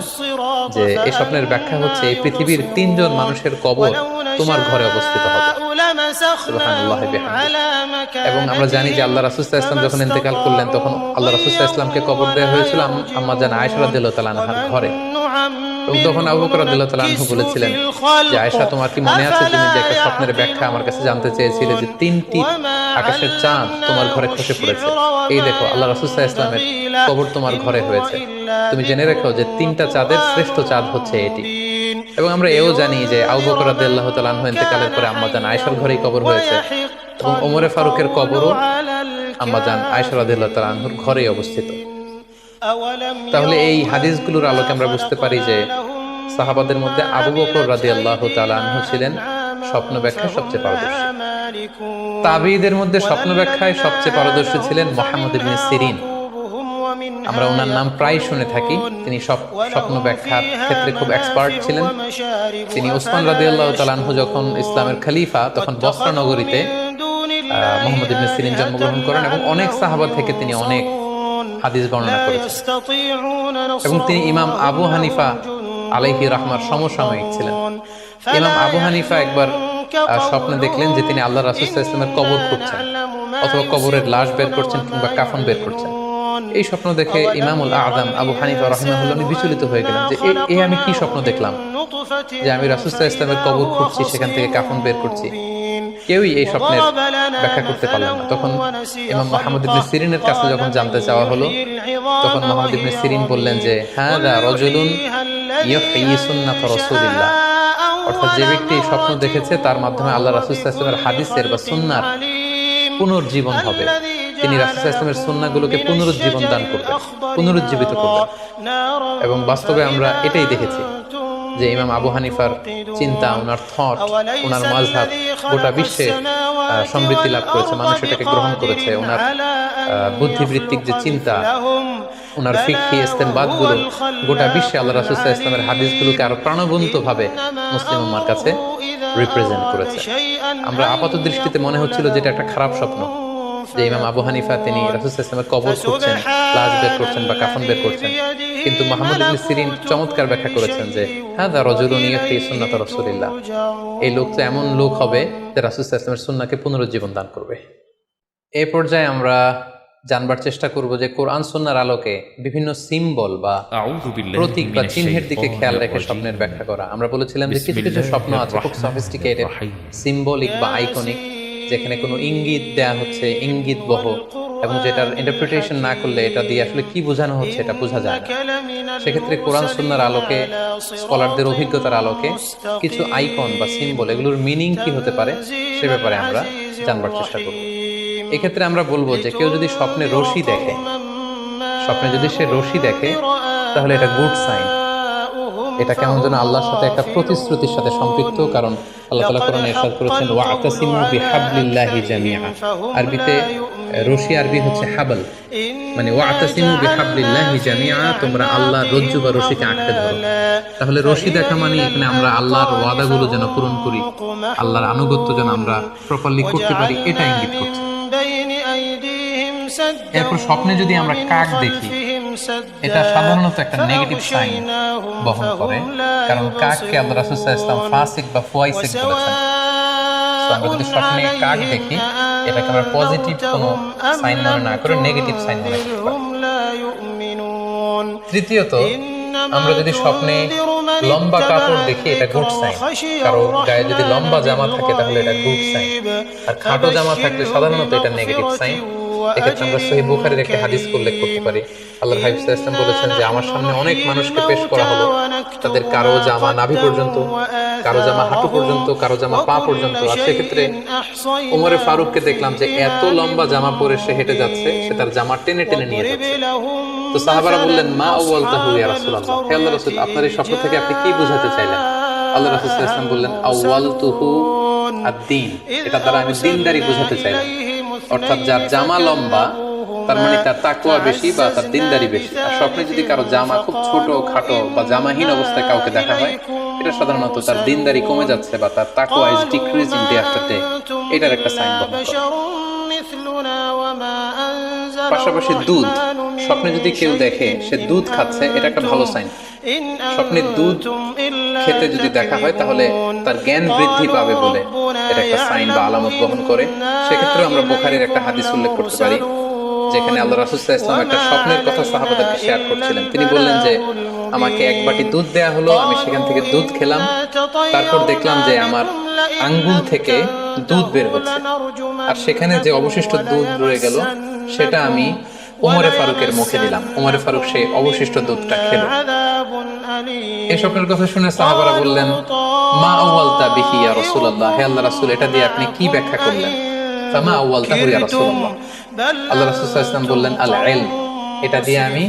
যে এই স্বপ্নের ব্যাখ্যা হচ্ছে এই পৃথিবীর 3জন মানুষের কবর তোমার ঘরে অবস্থিত হবে। সুবহানাল্লাহি বিহামদিহি। এবং আমরা জানি যে আল্লাহ রাসূল সাল্লাল্লাহু আলাইহি ওয়াসাল্লাম যখন ইন্তেকাল করলেন তখন আল্লাহ রাসূল সাল্লাল্লাহু আলাইহি ওয়াসাল্লামকে কবর দেওয়া হয়েছিল আম্মা জান আয়েশা রাদিয়াল্লাহু তাআলা আনহার ঘরে। এবং তখন আবু বকর রাদিয়াল্লাহু তাআলা আনহু বলেছিলেন যে আয়েশা, তোমার কি মনে আছে তুমি যে একটা স্বপ্নের ব্যাখ্যা আমার কাছে জানতে চেয়েছিলে যে 3টি আকাশের চাঁদ তোমার ঘরে খসে পড়েছে, এই দেখো আল্লাহ রাসূল সাল্লাল্লাহু আলাইহি ওয়াসাল্লামের কবর তোমার ঘরে হয়েছে, তুমি জেনে রেখো যে 3টা চাঁদের শ্রেষ্ঠ চাঁদ হচ্ছে এটি। এবং আমরা এও জানি যে আবু বকর রাদিয়াল্লাহু তাআলা আনহু ইন্তেকালের পরে আম্মা জান আয়েশার ঘরেই কবর হয়েছে এবং ওমরে ফারুকের কবরও আম্মা জান আয়েশা রাদিয়াল্লাহু তাআলা আনহুর ঘরেই অবস্থিত। তাহলে এই হাদিসগুলোর আলোকে আমরা বুঝতে পারি যে সাহাবাদের মধ্যে আবু বকর রাদিয়াল্লাহু তাআলা আনহু ছিলেন স্বপ্ন ব্যাখ্যায় সবচেয়ে পারদর্শী। তাবিঈদের মধ্যে স্বপ্ন ব্যাখ্যায় সবচেয়ে পারদর্শী ছিলেন মুহাম্মদ ইবনে সিরিন। আমরা ওনার নাম প্রায় শুনে থাকি, তিনি স্বপ্ন ব্যাখ্যার ক্ষেত্রে খুব এক্সপার্ট ছিলেন। তিনি উসমান রাদিয়াল্লাহু তাআলা আনহু যখন ইসলামের খলিফা তখন বসরা নগরীতে মুহাম্মদ ইবনে সিরিন জন্মগ্রহণ করেন এবং অনেক সাহাবা থেকে তিনি অনেক হাদিস বর্ণনা করেছেন এবং তিনি ইমাম আবু হানিফা আলাইহি রাহমার সমসাময়িক ছিলেন। ইমাম আবু হানিফা একবার স্বপ্নে দেখলেন যে তিনি আল্লাহ রাসূল সাল্লাল্লাহু আলাইহি ওয়াসাল্লামের কবর খুঁড়ছেন অথবা কবরের লাশ বের করছেন কিংবা কাফন বের করছেন। এই স্বপ্ন দেখে ইমামুল আযম আবু হানিফা রাহিমাহুল্লাহ বিচলিত হয়ে গেলেন যে এই আমি কি স্বপ্ন দেখলাম যে আমি রাসূল সাল্লাল্লাহু আলাইহি ওয়াসাল্লামের কবর খুঁড়ছি, সেখান থেকে কাফন বের করছি। কেউই এই স্বপ্নের ব্যাখ্যা করতে পারলেন না। তখন ইমাম মুহাম্মদ ইবনে সিরিনের কাছে যখন জানতে চাওয়া হলো তখন মুহাম্মদ ইবনে সিরিন বললেন যে হাযা রাজুলুন ইউহয়ি সুন্নাত রাসূলিল্লাহ, অর্থাৎ যে ব্যক্তি স্বপ্ন দেখেছে তার মাধ্যমে আল্লাহ রাসূল সাল্লাল্লাহু আলাইহি ওয়াসাল্লামের হাদিসের বা সুন্নাহর পুনর্জীবন হবে, তিনি রাসূল সাল্লাল্লাহু আলাইহি ওয়াসাল্লামের সুন্নাহগুলোকে পুনরুজ্জীবন দান করবেন, পুনরুজ্জীবিত করবেন। এবং বাস্তবে আমরা এটাই দেখেছি যে ইমাম আবু হানিফার চিন্তা, ওনার থট, ওনার মাযহাব গোটা বিশ্বে সমৃদ্ধি লাভ করেছে, মানুষ এটাকে গ্রহণ করেছে। ওনার বুদ্ধিবৃত্তিক যে চিন্তা, ওনার ফিকহি ইস্তেমবাদগুলো গোটা বিশ্বে আল্লাহ রাসূল সাল্লাল্লাহু আলাইহি ওয়াসাল্লামের হাদিসগুলোকে আরো প্রাণবন্তভাবে মুসলিম উম্মাহর কাছে রিপ্রেজেন্ট করেছে। আমরা আপাত দৃষ্টিতে মনে হচ্ছিল যে এটা একটা খারাপ স্বপ্ন যে ইমাম আবু হানিফা তিনি রাসূল সাল্লাল্লাহু আলাইহি ওয়াসাল্লামের কবর খুঁড়ছেন, লাশ বের করছেন বা কাফন বের করছেন, কিন্তু মুহাম্মদ ইবনে সিরিন চমৎকার ব্যাখ্যা করেছেন যে হাযা রাজুলুন ইউহয়ি সুন্নাত রাসূলিল্লাহ, এই লোক তো এমন লোক হবে যে রাসূল সাল্লাল্লাহু আলাইহি ওয়াসাল্লামের সুন্নাহকে পুনরুজ্জীবন দান করবে। এই পর্যায়ে আমরা জানবার চেষ্টা করব যে কোরআন সুন্নাহর আলোকে বিভিন্ন সিম্বল বা প্রতীক বা চিহ্নের দিকে খেয়াল রেখে স্বপ্নের ব্যাখ্যা করা। আমরা বলেছিলাম যে কিছু কিছু স্বপ্ন আছে খুব সফিস্টিকেটেড, সিম্বলিক বা আইকনিক, যেখানে কোনো ইঙ্গিত দেয়া হচ্ছে, ইঙ্গিত বহ, এবং যেটার ইন্টারপ্রিটেশন না করলে এটা দিয়ে আসলে কি বোঝানো হচ্ছে এটা বোঝা যায় না। সেক্ষেত্রে কোরআন সুন্নাহর আলোকে, স্কলারদের অভিজ্ঞতার আলোকে কিছু আইকন বা সিম্বল, এগুলোর মিনিং কি হতে পারে সে ব্যাপারে আমরা জানবার চেষ্টা করব। এক্ষেত্রে আমরা বলবো যে কেউ যদি স্বপ্নে রশি দেখে, স্বপ্নে যদি সে রশি দেখে তাহলে এটা গুড সাইন। এটা কেমন যেন আল্লাহর সাথে একটা প্রতিশ্রুতির সাথে সম্পৃক্ত, কারণ আল্লাহ তাআলা কোরআনে ইরশাদ করেছেন ওয়াতাসিমু বিহাবলিল্লাহি জামিআ। আরবিতে রশি আরবি হচ্ছে হাবল, মানে ওয়াতাসিমু বিহাবলিল্লাহি জামিআ, তোমরা আল্লাহর রজ্জু বা রশিকে আঁকড়ে ধরো। তাহলে রশি দেখা মানে এখানে আমরা আল্লাহর ওয়াদাগুলো যেন পূরণ করি, আল্লাহর আনুগত্য যেন আমরা প্রপারলি করতে পারি, এটা ইঙ্গিত করছে। এরপর স্বপ্নে যদি আমরা কাক দেখি, এটা সাধারণত একটা নেগেটিভ সাইন বহন করে, কারণ কাককে আল্লাহ রাসূল সাল্লাল্লাহু আলাইহি ওয়াসাল্লাম ফাসিক বা ফুয়াইসিক বলেছেন। আমরা যদি স্বপ্নে কাক দেখি, এটাকে আমরা পজিটিভ কোনো সাইন মনে না করে নেগেটিভ সাইন মনে করতে পারি। তৃতীয়ত, আমরা যদি স্বপ্নে লম্বা কাপড় দেখি, এটা গুড সাইন। কারো গায়ে যদি লম্বা জামা থাকে তাহলে এটা গুড সাইন, আর খাটো জামা থাকলে সাধারণত এটা নেগেটিভ সাইন। এক্ষেত্রে আমরা সহিহ বুখারীর একটি হাদিস উল্লেখ করতে পারি। আল্লাহর হাবিব সাল্লাল্লাহু আলাইহি ওয়াসাল্লাম বলেছেন যে আমার সামনে অনেক মানুষকে পেশ করা হলো, তাদের কারো জামা নাভি পর্যন্ত, কারো জামা হাঁটু পর্যন্ত, কারো জামা পা পর্যন্ত। আর সেক্ষেত্রে ওমরে ফারুককে দেখলাম যে এত লম্বা জামা পরে সে হেঁটে যাচ্ছে, সে তার জামা টেনে টেনে নিয়ে যাচ্ছে। তো সাহাবারা বললেন, মা আউয়ালতাহু ইয়া রাসূলুল্লাহ, হে আল্লাহর রাসূল, আপনার এই স্বপ্ন থেকে আপনি কি বোঝাতে চাইলেন? আল্লাহর রাসূল সাল্লাল্লাহু আলাইহি ওয়াসাল্লাম বললেন, আউয়ালতুহু আদ-দীন, এটা দ্বারা আমি দ্বীনদারি বোঝাতে চাইলাম। অর্থাৎ যার জামা লম্বা তার মানে তার তাকওয়া বেশি বা তার দ্বীনদারি বেশি। আর স্বপ্নে যদি কারো জামা খুব ছোট খাটো বা জামাহীন অবস্থায় কাউকে দেখা হয়, এটা সাধারণত তার দ্বীনদারি কমে যাচ্ছে বা তার তাকওয়া is decreasing day after day, এটার একটা সাইন বহন করে। পাশাপাশি দুধ, স্বপ্নে যদি কেউ দেখে সে দুধ খাচ্ছে, এটা একটা ভালো সাইন। স্বপ্নে দুধ খেতে যদি দেখা হয় তাহলে তার জ্ঞান বৃদ্ধি পাবে বলে এটা একটা সাইন বা আলামত বহন করে। সেক্ষেত্রে আমরা বুখারীর একটা হাদিস উল্লেখ করতে পারি, যেখানে আল্লাহ রাসূল সাল্লাল্লাহু আলাইহি ওয়াসাল্লাম একটা স্বপ্নের কথা সাহাবাদেরকে শেয়ার করছিলেন। তিনি বললেন যে আমাকে এক বাটি দুধ দেয়া হলো, আমি সেখান থেকে দুধ খেলাম, তারপর দেখলাম যে আমার আঙ্গুল থেকে দুধ বের হচ্ছে, আর সেখানে যে অবশিষ্ট দুধ রয়ে গেল সেটা আমি ওমরে ফারুকের মুখে দিলাম। ওমরে ফারুক সেই অবশিষ্ট দুধটা খেল। এই স্বপ্নের কথা শুনে সাহাবারা বললেন, মা আউয়ালতা বিহি ইয়া রাসূলুল্লাহ, হে আল্লাহর রাসূল, এটা দিয়ে আপনি কি ব্যাখ্যা করলেন? ফামা আউয়ালতাহু ইয়া রাসূলুল্লাহ, আল্লাহ রাসূল সাল্লাল্লাহু আলাইহি ওয়াসাল্লাম বললেন, আল ইলম, এটা দিয়ে আমি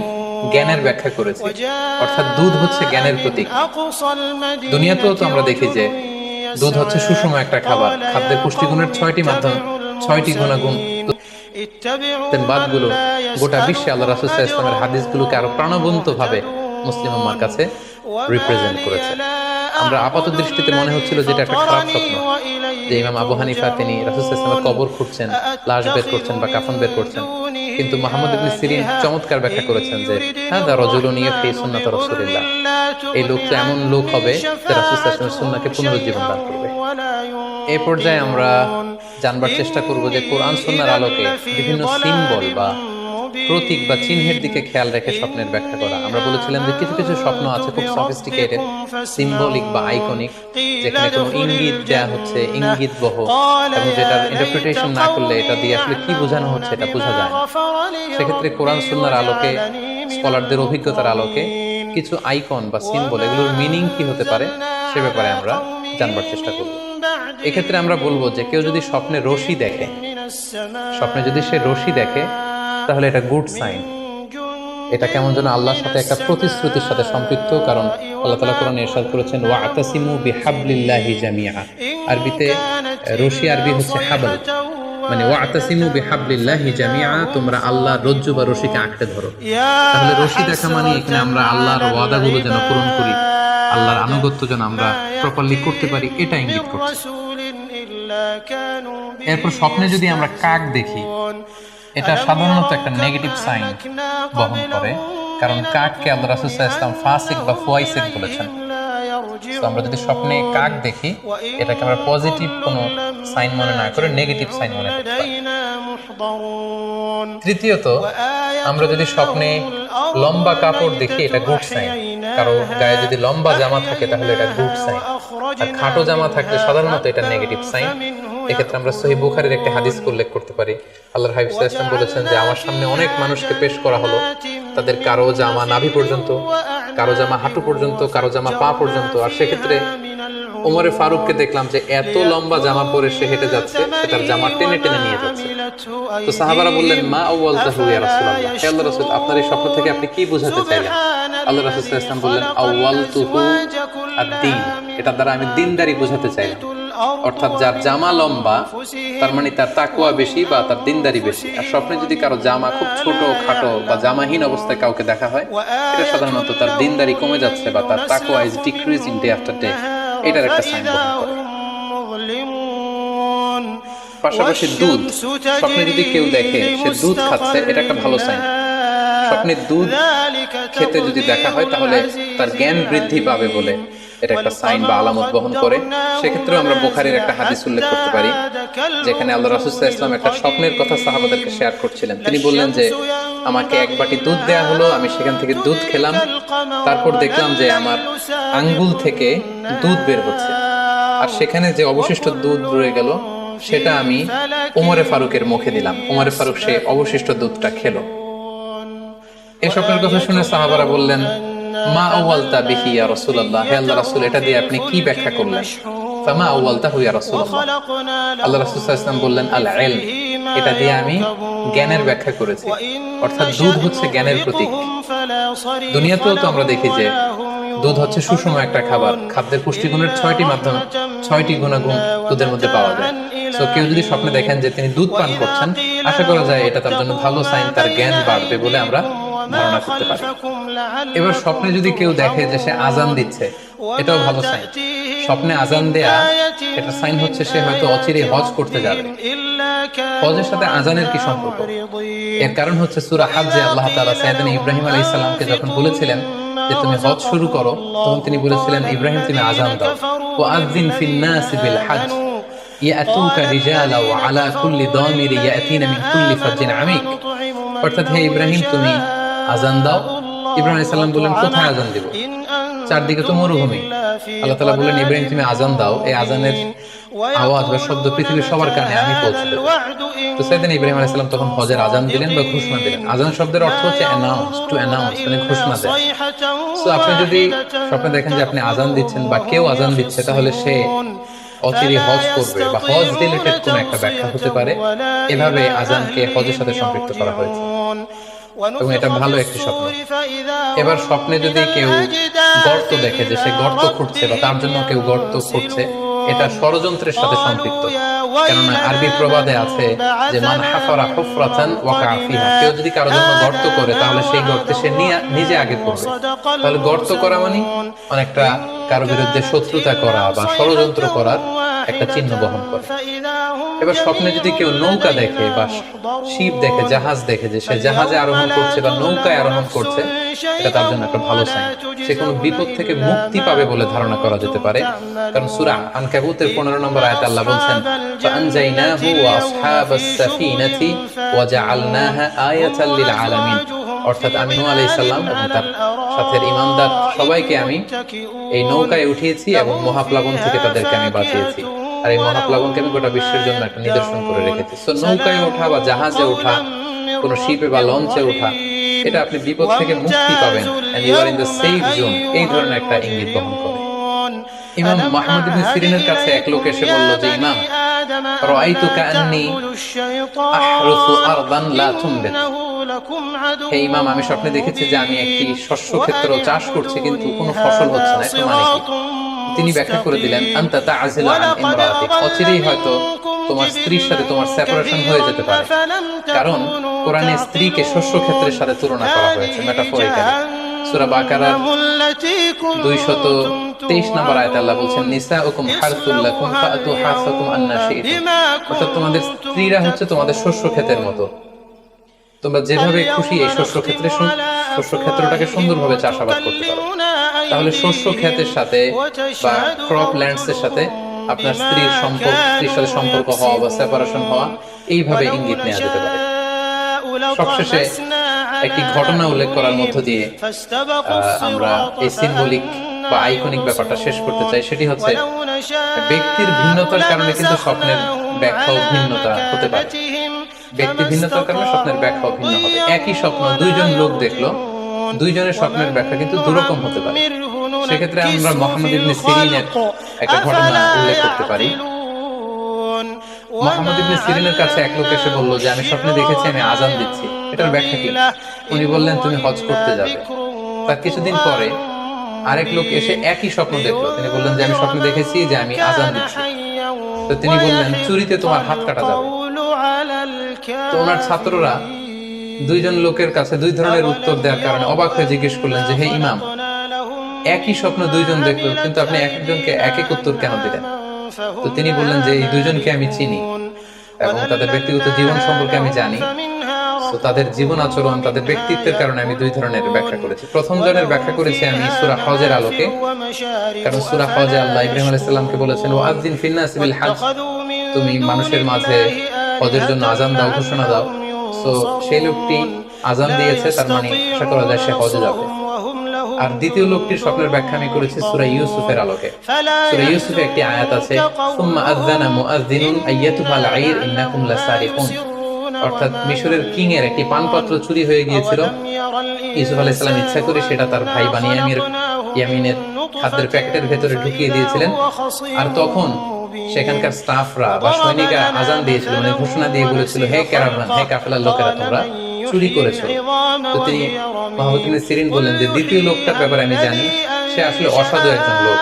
জ্ঞানের ব্যাখ্যা করেছি। অর্থাৎ দুধ হচ্ছে জ্ঞানের প্রতীক। দুনিয়াতেও তো আমরা দেখি যে দুধ হচ্ছে সুষম একটা খাবার, খাদ্যের পুষ্টিগুণের 6টি মাধ্যম, 6টি গুণাগুণ বাদগুলো গোটা বিশ্বে আল্লাহ রাসূল সাল্লাল্লাহু আলাইহি ওয়াসাল্লামের হাদিসগুলোকে আরো প্রাণবন্ত ভাবে মুসলিম উম্মার কাছে রিপ্রেজেন্ট করেছে। আমরা আপাত দৃষ্টিতে মনে হচ্ছিল যে এটা একটা খারাপ স্বপ্ন, যে ইমাম আবু হানিফা তিনি রাসূল সাল্লাল্লাহু আলাইহি ওয়াসাল্লামের কবর খুঁড়ছেন, লাশ বের করছেন বা কাফন বের করছেন। কিন্তু মুহাম্মদ ইবনে সিরিন চমৎকার ব্যাখ্যা করেছেন যে হাদা রাজুলুন ইয়াহয়ি সুন্নাত রাসূলিল্লাহ, এই লোকটা এমন লোক হবে যে রাসূল সাল্লাল্লাহু আলাইহি ওয়াসাল্লামের সুন্নাহকে পুনরুজ্জীবন দান করবে। এই পর্যায়ে আমরা জানবার চেষ্টা করব যে কোরআন সুন্নাহর আলোকে বিভিন্ন সিম্বল বা প্রতীক বা চিহ্নের দিকে খেয়াল রেখে স্বপ্নের ব্যাখ্যা করা। আমরা বলেছিলাম যে কিছু কিছু স্বপ্ন আছে খুব সফিস্টিকেটেড, সিম্বলিক বা আইকনিক, যেখানে কোনো ইঙ্গিত দেয়া হচ্ছে, ইঙ্গিত বহ, এবং যেটার ইন্টারপ্রিটেশন না করলে এটা দিয়ে আসলে কি বোঝানো হচ্ছে এটা বোঝা যায় না। সেক্ষেত্রে কোরআন সুন্নাহর আলোকে, স্কলারদের অভিজ্ঞতার আলোকে কিছু আইকন বা সিম্বল, এগুলোর মিনিং কি হতে পারে সে ব্যাপারে আমরা জানবার চেষ্টা করব। এক্ষেত্রে আমরা বলবো যে কেউ যদি স্বপ্নে রশি দেখে, স্বপ্নে যদি সে রশি দেখে তাহলে এটা গুড সাইন। এটা কেমন যেন আল্লাহর সাথে একটা প্রতিশ্রুতির সাথে সম্পৃক্ত, কারণ আল্লাহ তাআলা কোরআনে ইরশাদ করেছেন, ওয়া'তাসিমু বিহাবলিল্লাহি জামিআ। আরবিতে রশি আরবি হচ্ছে হাবল, মানে ওয়া'তাসিমু বিহাবলিল্লাহি জামিআ, তোমরা আল্লাহর রজ্জু বা রশিকে আঁকড়ে ধরো। তাহলে রশি দেখা মানে এখানে আমরা আল্লাহর ওয়াদাগুলো যেন পূরণ করি, আল্লাহর আনুগত্য যেন আমরা প্রপারলি করতে পারি, এটা ইঙ্গিত করছে। এরপর স্বপ্নে যদি আমরা কাক দেখি, এটা সাধারণত একটা নেগেটিভ সাইন বহন করে, কারণ কাককে আল্লাহ রাসূল সাল্লাল্লাহু আলাইহি ওয়াসাল্লাম ফাসিক বা ফুয়াইসিক বলেছেন। তো আমরা যদি স্বপ্নে কাক দেখি, এটাকে আমরা পজিটিভ কোনো সাইন মনে না করে নেগেটিভ সাইন মনে করতে পারি। তৃতীয়ত, আমরা যদি স্বপ্নে লম্বা কাপড় দেখি, এটা গুড সাইন। কারো গায়ে যদি লম্বা জামা থাকে তাহলে এটা গুড সাইন, আর খাটো জামা থাকলে সাধারণত এটা নেগেটিভ সাইন। এক্ষেত্রে আমরা সহিহ বুখারীর একটি হাদিস উল্লেখ করতে পারি। আল্লাহর হাবিব সাল্লাল্লাহু আলাইহি ওয়াসাল্লাম বলেছেন যে আমার সামনে অনেক মানুষকে পেশ করা হলো, তাদের কারো জামা নাভি পর্যন্ত, কারো জামা হাঁটু পর্যন্ত, কারো জামা পা পর্যন্ত। আর সেক্ষেত্রে ওমরে ফারুককে দেখলাম যে এত লম্বা জামা পরে সে হেঁটে যাচ্ছে, সে তার জামা টেনে টেনে নিয়ে যাচ্ছে। তো সাহাবারা বললেন, মা আউয়ালতাহু ইয়া রাসূলুল্লাহ, হে আল্লাহর রাসূল, আপনার এই স্বপ্ন থেকে আপনি কি বোঝাতে চাইলেন? আল্লাহ রাসূল সাল্লাল্লাহু আলাইহি ওয়াসাল্লাম বললেন, আউয়ালতুহু আদ-দীন, এটা দ্বারা আমি দ্বীনদারি বোঝাতে চাইলাম। অর্থাৎ যার জামা লম্বা তার মানে তার তাকওয়া বেশি বা তার দ্বীনদারি বেশি। আর স্বপ্নে যদি কারো জামা খুব ছোট খাটো বা জামাহীন অবস্থায় কাউকে দেখা হয়, এটা সাধারণত তার দ্বীনদারি কমে যাচ্ছে বা তার তাকওয়া is decreasing day after day, এটার একটা সাইন বহন করে। পাশাপাশি দুধ, স্বপ্নে যদি কেউ দেখে সে দুধ খাচ্ছে, এটা একটা ভালো সাইন। স্বপ্নে দুধ খেতে যদি দেখা হয় তাহলে তার জ্ঞান বৃদ্ধি পাবে বলে এটা একটা সাইন বা আলামত বহন করে। সেক্ষেত্রে আমরা বুখারীর একটা হাদিস উল্লেখ করতে পারি, যেখানে আল্লাহ রাসূল সাল্লাল্লাহু আলাইহি ওয়াসাল্লাম একটা স্বপ্নের কথা সাহাবাদেরকে শেয়ার করছিলেন। তিনি বললেন যে আমাকে এক বাটি দুধ দেয়া হলো, আমি সেখান থেকে দুধ খেলাম, তারপর দেখলাম যে আমার আঙ্গুল থেকে দুধ বের হচ্ছে, আর সেখানে যে অবশিষ্ট দুধ রয়ে গেল সেটা আমি ওমরে ফারুকের মুখে দিলাম। ওমরে ফারুক সে অবশিষ্ট দুধটা খেলো। এই স্বপ্নের কথা শুনে সাহাবারা বললেন, মা আওয়ালতা বিহি ইয়া রাসূলুল্লাহ, হে আল্লাহর রাসূল, এটা দিয়ে আপনি কি ব্যাখ্যা করলেন? ফামা আওয়ালতাহু ইয়া রাসূলুল্লাহ, আল্লাহ রাসূল সাল্লাল্লাহু আলাইহি ওয়াসাল্লাম বললেন, আল ইলম, এটা দিয়ে আমি জ্ঞানের ব্যাখ্যা করেছি। অর্থাৎ দুধ হচ্ছে জ্ঞানের প্রতীক। দুনিয়াতেও তো আমরা দেখি যে দুধ হচ্ছে সুষম একটা খাবার, খাদ্যের পুষ্টিগুণের 6টি মাধ্যমে 6টি গুণাগুণ দুধের মধ্যে পাওয়া যায়। তো কেউ যদি স্বপ্নে দেখেন যে তিনি দুধ পান করছেন, আশা করা যায় এটা তার জন্য ভালো সাইন, তার জ্ঞান বাড়বে বলে আমরা ধারণা করতে পারি। এবার স্বপ্নে যদি কেউ দেখে যে সে আজান দিচ্ছে, এটাও ভালো সাইন। স্বপ্নে আজান দেয়া এটা সাইন হচ্ছে সে হয়তো অচিরে হজ করতে যাবে। হজের সাথে আজানের কি সম্পর্ক? এর কারণ হচ্ছে সূরা হজ্জে আল্লাহ তাআলা সাইয়েদনা ইব্রাহিম আলাইহিস সালামকে যখন বলেছিলেন যে তুমি হজ শুরু করো, তখন তিনি বলেছিলেন, ইব্রাহিম তুমি আজান দাও, ওয়াআযিন ফিন নাসি বিল হজ ইয়াতুকা রিজালা ওয়া আলা কুল্লি দামির ইয়াতিনা মিন কুল্লি ফাজ্জিন আমিক। অর্থাৎ হে ইব্রাহিম তুমি আজান দাও। ইব্রাহিম আলাইহিস সালাম বললেন, কোথায় আজান দেব? চারদিকে তো মরুভূমি। আল্লাহ তাআলা বললেন, ইব্রাহিম তুমি আজান দাও, এই আজানের আওয়াজ বা শব্দ পৃথিবীর সবার কানে আমি পৌঁছে দেব। তো সাইয়েদনা ইব্রাহিম আলাইহিস সালাম তখন হজের আজান দিলেন বা ঘোষণা দিলেন। আজান শব্দের অর্থ হচ্ছে অ্যানাউন্স, টু অ্যানাউন্স, মানে ঘোষণা দেয়। সো আপনি যদি স্বপ্নে দেখেন যে আপনি আজান দিচ্ছেন বা কেউ আজান দিচ্ছে, তাহলে সে অচিরে হজ করবে বা হজ রিলেটেড কোন একটা ব্যাখ্যা হতে পারে। এভাবে আজানকে হজের সাথে সম্পৃক্ত করা হয়েছে এবং এটা ভালো একটি স্বপ্ন। এবার স্বপ্নে যদি কেউ গর্ত দেখে যে সে গর্ত খুঁড়ছে বা তার জন্য কেউ গর্ত খুঁড়ছে, এটা ষড়যন্ত্রের সাথে সম্পৃক্ত। কেননা আরবি প্রবাদে আছে যে মান হাফারা হুফরাতান ওয়াকা ফিহা, কেউ যদি কারোর জন্য গর্ত করে তাহলে সেই গর্তে সে নিজে আগে পড়বে। তাহলে গর্ত করা মানে অনেকটা কারো বিরুদ্ধে শত্রুতা করা বা ষড়যন্ত্র করার একটা চিহ্ন বহন করে। এবার স্বপ্নে যদি কেউ নৌকা দেখে বা শিপ দেখে, জাহাজ দেখে যে সে জাহাজে আরোহণ করছে বা নৌকায় আরোহণ করছে, এটা তার জন্য একটা ভালো সাইন। সে কোনো বিপদ থেকে মুক্তি পাবে বলে ধারণা করা যেতে পারে। কারণ সূরা আনকাবুতের 15 নম্বর আয়াতে আল্লাহ বলছেন, ফাআনজাইনাহু ওয়া আসহাবাস সাফিনাতি ওয়া জাআলনাহা আয়াতাল লিল আলামিন। অর্থাৎ আমি নূহ আলাইহিস সালাম এবং তার সাথে ঈমানদার সবাইকে আমি এই নৌকায় উঠিয়েছি এবং মহাপ্লাবন থেকে তাদেরকে আমি বাঁচিয়েছি। আর এই মহাপ্লাবনকে আমি গোটা বিশ্বের জন্য একটা নিদর্শন করে রেখেছি। সো নৌকায় ওঠা বা জাহাজে ওঠা, কোন শিপে বা লঞ্চে ওঠা, এটা আপনি বিপদ থেকে মুক্তি পাবেন, and you are in the safe zone, এই ধরনের একটা ইঙ্গিত বহন করে। ইমাম মুহাম্মদ ইবনে সিরিনের কাছে এক লোক এসে বলল যে, ইমাম, রাআইতু কাআন্নী আহরুসু আরদান লা তুমবিত। হে ইমাম, আমি স্বপ্নে দেখেছি যে আমি একটি শস্য ক্ষেত্র চাষ করছি কিন্তু কোনো ফসল হচ্ছে না, এর মানে কি? তিনি ব্যাখ্যা করে দিলেন, আনতা তা'জিলু আন ইমরাতিক, অচিরেই হয়তো তোমার স্ত্রীর সাথে তোমার সেপারেশন হয়ে যেতে পারে। কারণ কোরআনে স্ত্রীকে শস্য ক্ষেত্রের সাথে তুলনা করা হয়েছে মেটাফরিক্যালি। সূরা বাকারার 223 নম্বর আয়াতে আল্লাহ বলছেন, নিসাউকুম হারসুল লাকুম ফাআতু হারসাকুম আন্না শি'তুম। অর্থাৎ তোমাদের স্ত্রীরা হচ্ছে তোমাদের শস্য ক্ষেতের মতো, তোমরা যেভাবে খুশি এই শস্য ক্ষেত্রটাকে সুন্দরভাবে চাষাবাদ করতে পারো। তাহলে শস্য ক্ষেতের সাথে বা ক্রপ ল্যান্ডস এর সাথে আপনার স্ত্রীর সাথে সম্পর্ক হওয়া বা সেপারেশন হওয়া, এইভাবে ইঙ্গিত নেওয়া যেতে পারে। সবশেষে একটি ঘটনা উল্লেখ করার মধ্য দিয়ে আমরা এই সিম্বলিক বা আইকনিক ব্যাপারটা শেষ করতে চাই। সেটি হচ্ছে, ব্যক্তির ভিন্নতার কারণে কিন্তু স্বপ্নের ব্যাখ্যাও ভিন্নতা হতে পারে। ব্যক্তি ভিন্নতার কারণে স্বপ্নের ব্যাখ্যাও ভিন্ন হবে। একই স্বপ্ন দুইজন লোক দেখলো, দুইজনের স্বপ্নের ব্যাখ্যা কিন্তু দুরকম হতে পারে। সেক্ষেত্রে আমরা মুহাম্মদ ইবনে সিরিনের একটা ঘটনা উল্লেখ করতে পারি। মুহাম্মদ ইবনে সিরিনের কাছে এক লোক এসে বলল যে, আমি স্বপ্নে দেখেছি আমি আজান দিচ্ছি, এটার ব্যাখ্যা কি? উনি বললেন, তুমি হজ করতে যাবে। তার কিছুদিন পরে আরেক লোক এসে একই স্বপ্ন দেখলো। তিনি বললেন যে, আমি স্বপ্নে দেখেছি যে আমি আজান দিচ্ছি। তো তিনি বললেন, চুরিতে তোমার হাত কাটা যাবে। তো ওনার ছাত্ররা দুইজন লোকের কাছে দুই ধরনের উত্তর দেওয়ার কারণে অবাক হয়ে জিজ্ঞেস করলেন যে, হে ইমাম, একই স্বপ্ন দুইজন দেখলো কিন্তু আপনি এক একজনকে এক এক উত্তর কেন দিলেন? তো তিনি বললেন যে, এই দুইজনকে আমি চিনি এবং তাদের ব্যক্তিগত জীবন সম্পর্কে আমি জানি। তো তাদের জীবন আচরণ, তাদের ব্যক্তিত্বের কারণে আমি দুই ধরনের ব্যাখ্যা করেছি। প্রথম জনের ব্যাখ্যা করেছি আমি সূরা হজের আলোকে, কারণ সূরা হজে আল্লাহ ইব্রাহিম আলাইহিস সালামকে বলেছেন ওয়াজ্জিন ফিন্নাস বিল হজ, তুমি মানুষের মাঝে হজের জন্য আযান দাও, ঘোষণা দাও। তো সেই লোকটি আযান দিয়েছে, তার মানে আশা করা যায় সে হজে যাবে। আর দ্বিতীয় লোকটির স্বপ্নের ব্যাখ্যা আমি করেছি সূরা ইউসুফের আলোকে। সূরা ইউসুফে একটি আয়াত আছে সুম্মা আযানা মুআযযিনুন আইয়াতুহাল আইর ইন্নাকুম লাসারিকুন, অর্থাৎ মিশরের কিং এর একটি পানপাত্র চুরি হয়ে গিয়েছিল। ইউসুফ আলাইহিস সালাম ইচ্ছা করে সেটা তার ভাই ইয়ামিনের খাদ্যের প্যাকেটের ভেতরে ঢুকিয়ে দিয়েছিলেন। আর তখন সেখানকার স্টাফরা বা সৈনিকরা আযান দিয়েছিল, মানে ঘোষণা দিয়ে বলেছিল হে ক্যারাভান, হে কাফেলার লোকেরা, তোমরা চুরি করেছো। তো তিনি মুহাম্মদ ইবনে সিরিন বললেন যে দ্বিতীয় লোকটার ব্যাপারে আমি জানি, সে আসলে অসাধু একজন লোক,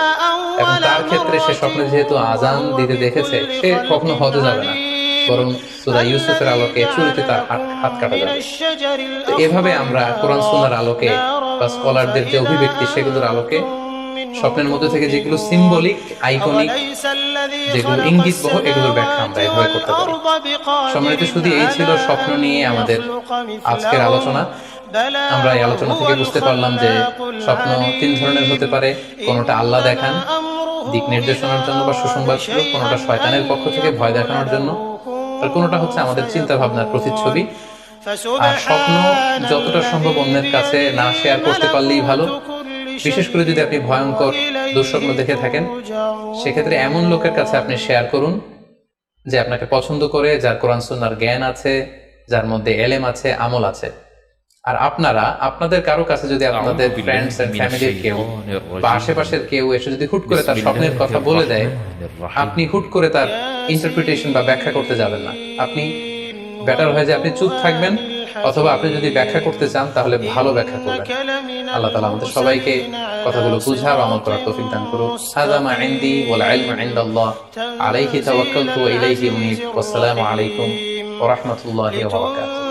এবং তার ক্ষেত্রে সে স্বপ্নে যেহেতু আযান দিতে দেখেছে, সে কখনো হতে যাবে না, বরং সূরা ইউসুফের আলোকে চুরিতে তার হাত কাটা যাবে। তো এভাবে আমরা কোরআন সুন্নাহর আলোকে বা স্কলারদের যে অভিব্যক্তি সেগুলোর আলোকে স্বপ্নের মধ্যে থেকে যেগুলো সিম্বলিক, আইকনিক, যেগুলো ইঙ্গিত বহ, এগুলোর ব্যাখ্যা আমরা এভাবে করতে পারি। সম্মানিত শুধু এই ছিল স্বপ্ন নিয়ে আমাদের আজকের আলোচনা। আমরা এই আলোচনা থেকে বুঝতে পারলাম যে স্বপ্ন তিন ধরনের হতে পারে। কোনোটা আল্লাহ দেখান দিক নির্দেশনার জন্য বা সুসংবাদ ছিল, কোনোটা শয়তানের পক্ষ থেকে ভয় দেখানোর জন্য, আর কোনোটা হচ্ছে আমাদের চিন্তা ভাবনার প্রতিচ্ছবি। আর স্বপ্ন যতটা সম্ভব অন্যের কাছে না শেয়ার করতে পারলেই ভালো। বিশেষ করে যদি আপনি ভয়ঙ্কর দুঃস্বপ্ন দেখে থাকেন, সেক্ষেত্রে এমন লোকের কাছে আপনি শেয়ার করুন যে আপনাকে পছন্দ করে, যার কোরআন সুন্নাহর জ্ঞান আছে, যার মধ্যে এলেম আছে, আমল আছে। আর আপনারা আপনাদের কারো কাছে যদি আপনাদের ফ্রেন্ডস এন্ড ফ্যামিলির কেউ বা আশেপাশের কেউ এসে যদি হুট করে তার স্বপ্নের কথা বলে দেয়, আপনি হুট করে তার ইন্টারপ্রিটেশন বা ব্যাখ্যা করতে যাবেন না। আপনি বেটার হয় যে আপনি চুপ থাকবেন, অথবা আপনি যদি ব্যাখ্যা করতে চান তাহলে ভালো ব্যাখ্যা করবেন। আল্লাহ তাআলা আমাদের সবাইকে কথাগুলো বুঝার, আমল করার তৌফিক দান করুন। হাযা মা ইনদি ওয়াল ইলমু ইনদাল্লাহ, আলাইহি তাওয়াক্কালতু ওয়া ইলাইহি উনীব। ওয়াসসালামু আলাইকুম ওয়া রাহমাতুল্লাহি ওয়া বারাকাতুহু।